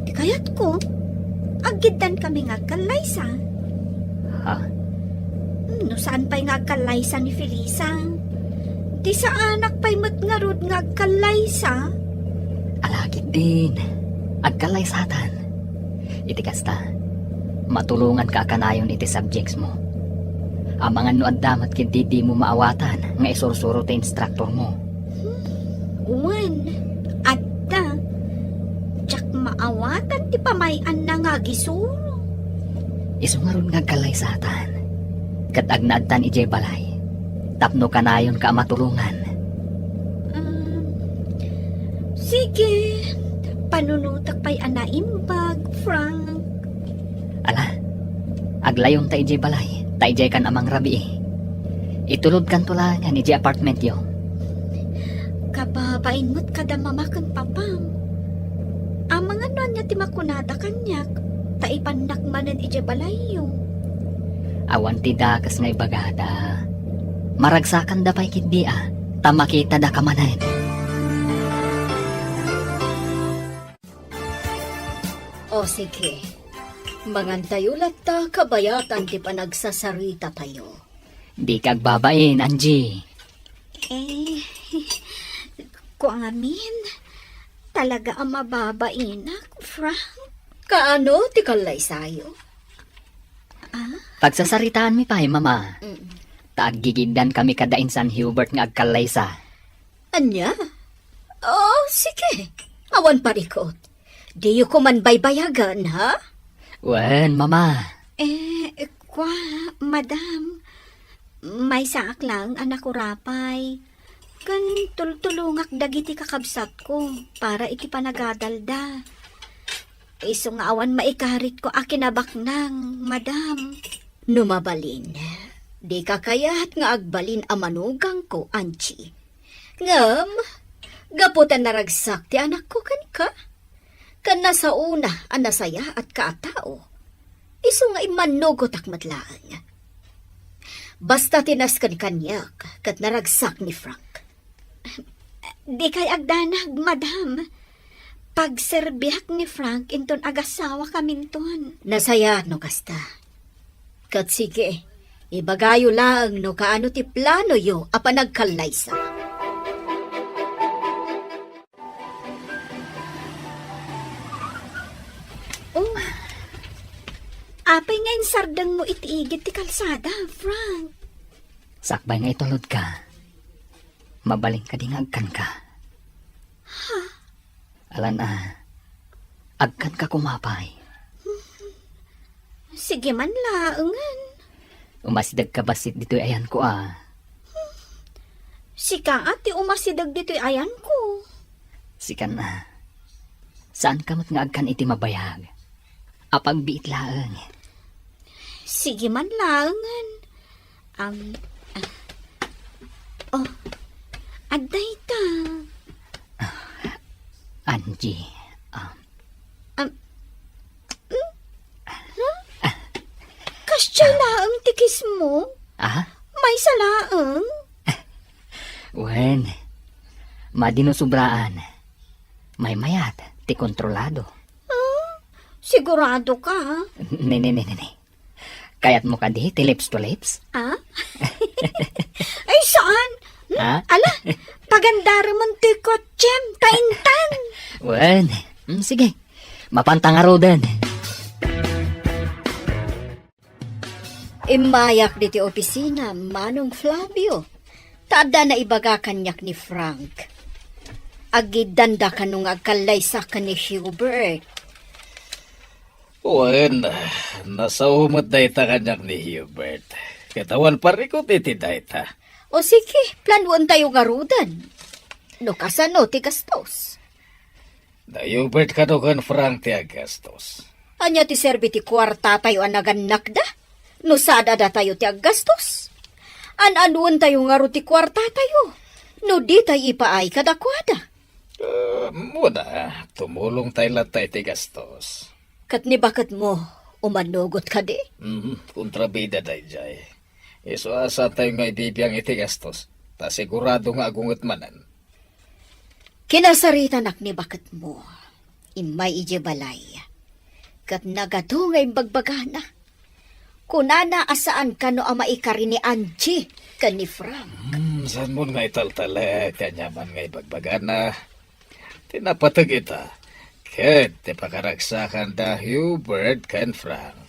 S7: Di kayat ko. Agidan kami nga kalay sa.
S2: Ha?
S7: No saan pa'y nga kalay sa ni Felisa? Di sa anak pa'y matngarod nga kalay sa.
S2: Alagid din. Agkalay satan. Iti kasta, matulungan ka kanayon iti subjects mo. Amangan no addamat kinti di mo maawatan nga isursuro ti instructor mo.
S7: Uwan, adda. Tsak maawatan ti pamayan na nga gisuro.
S2: Isungarod nga agkalay satan. Kat agnaadtan ijay balay. Tapno kanayon ka matulungan.
S7: Sige, panunutak pa'y anaimbag, Frank.
S2: Ala, aglayon ta ijay balay. Ta ijay kan amang rabi eh. Itulod kan tula nga ijay apartment yo.
S7: Kababain mo't kada mamakan papam. Ang mga non niya ti makunada kanyak, taipandak manan ije balayo.
S2: Awan ti dakas nga ibagada. Maragsakan da pa'y kitdi ah. Tamakita da kamanan.
S3: O sige, mangantayo ta kabayatan ti panagsasarita tayo.
S2: Di kag babain, Angie.
S7: Kung amin, talaga ang mababainak, Frank.
S3: Kaano ti kalay sayo?
S2: Pagsasaritaan mi pa'y, mama. Taaggigidan kami kadain San Hubert nga agkalaysa.
S3: Anya? Oh, sige. Awan parikot. Di yu ko man baybayagan, ha?
S2: Wen, mama.
S7: Madam, may saak lang anak ko rapay. Kan tultulungak dagiti kakabsat ko para iti panagadalda. Iso nga awan maikarit ko akinabak nang, madam.
S3: Numabalin. Di ka kayat nga agbalin amanugang ko, Anchi. Ngam, gaputan naragsak ti anak ko kanika. Kan nasa una, anasaya at kaatao. Iso nga imanugot akmatlaan. Basta tinas kan kanyak, kat naragsak ni Frank.
S7: Di kay agdanag, madam. Pagserbiak ni Frank, inton agasawa kaminton.
S3: Nasaya no kasta. Kat sige, ibagayo lang no kaano ti plano yo apa nagkalaysa.
S7: Apay ngayon sardang mo itiigit ti kalsada, Frank.
S2: Sakbay nga itulod ka. Mabaling ka di nga agkan ka. Alan agkan ka kumapay.
S7: Sige man laangan.
S2: Umasidag ka basit dito'y ayan ko
S7: Sika ati umasidag dito'y ayan ko.
S2: Sikan saan ka mat nga agkan iti mabayag? Apag biit laang.
S7: Sige man laangan. Aday ta.
S2: Angie,
S7: Kasya laang tikis mo. May salaang.
S2: Wen, madinusubraan. May mayat, ti kontrolado.
S7: Sigurado ka.
S2: Ne. Kayat mo kadi ti lips to lips?
S7: Ah? Ay, saan?
S2: Ha?
S7: Ala, pagandar mo ti kotsem, kaintan.
S2: Wen, sige. Mapantang arodan.
S7: Imayak di ti opisina, Manong Flavio. Tada na ibaga kanyak ni Frank. Agidanda ka nung agkalaysa ka ni Hubert.
S6: Wen, nasa umot dayta kanyak ni Hubert. Katawan parikot iti dayta.
S7: O sige, planuan tayo garudan. No kasano ti gastos.
S6: Da Hubert ka kan Frank ti agastos.
S7: Anya ti serbi ti kwarta tayo anaganak da? No sada da tayo ti agastos. An-anuan tayo nga ro ti kwarta tayo. No di tayo ipaay kadakwada.
S6: Muna, tumulong tayo latay ti gastos.
S7: Kat ni bakit mo umanugot ka di?
S6: Kontrabida day jay. Iso asa tayo nga ibibiyang iti gastos. Ta sigurado nga agungot manan.
S7: Kinasarita nak ni bakit mo. Imay ije balay. Kat nagato nga imbagbagana. Kunana asaan ka no ama ikari ni Angie ka ni Frank.
S6: Saan mo nga italtala, kanyaman nga ibagbagana. Tinapatag ita. Ket, ti pakaragsakan da Hubert ken Frank.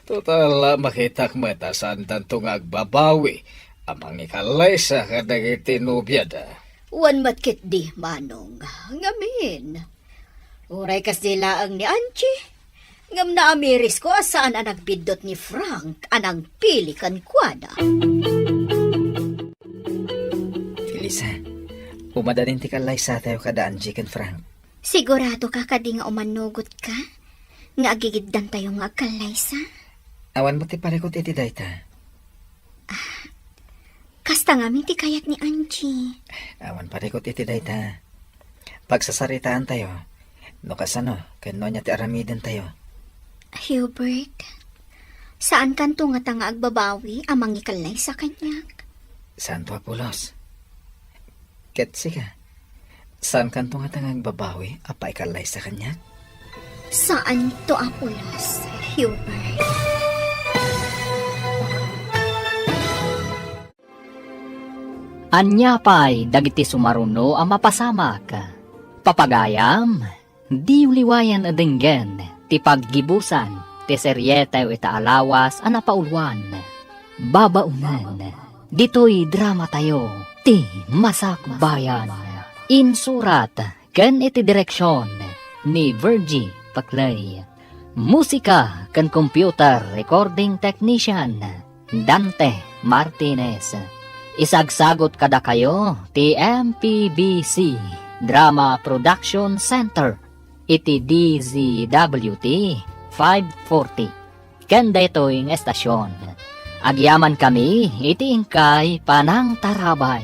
S6: Total, makitak mata saan tanto nga agbabawi. Amang ikalay sa kadagiti nubya da.
S7: Wan matkit di, Manong. Ngamin. Uray kas dila ang ni Angie. Ngam na amiris ko asaan ang nagbidot ni Frank anang pili kan kwada.
S1: Elisa, umadaling ti kalay sa tayo kada Angie ken Frank.
S4: Sigurado ka kadi nga umanugot ka? Nga agigiddan tayo nga agkalaysa?
S1: Awan mo ti parikot iti dayta.
S4: Kasta nga ti kayat ni Angie.
S1: Awan parikot iti dayta. Pagsasaritaan tayo, no kasano, kano niya ti aramidan tayo.
S4: Hubert, saan kanto nga tanga agbabawi amang ikalay sa kanya?
S1: Santo Apolos. Ketsi ka. Saan kanto nga tangang babawi apa ikalay sa kanya?
S4: Saan to Apolos, Hubert?
S2: Anya pa'y dagiti sumaruno ang mapasamak. Papagayam, di uliwayan adenggen, ti paggibusan, ti seryeta o itaalawas ang napaulwan. Babaunan, dito'y drama tayo, ti Masakbayan. Insurat, ken iti direksyon, ni Virgie Paclay. Musika, ken computer recording technician, Dante Martinez. Isagsagot kada kayo ti MPBC Drama Production Center iti DZWT 540 kenda ito'y estasyon. Agyaman kami iti ingkay Panang Tarabay.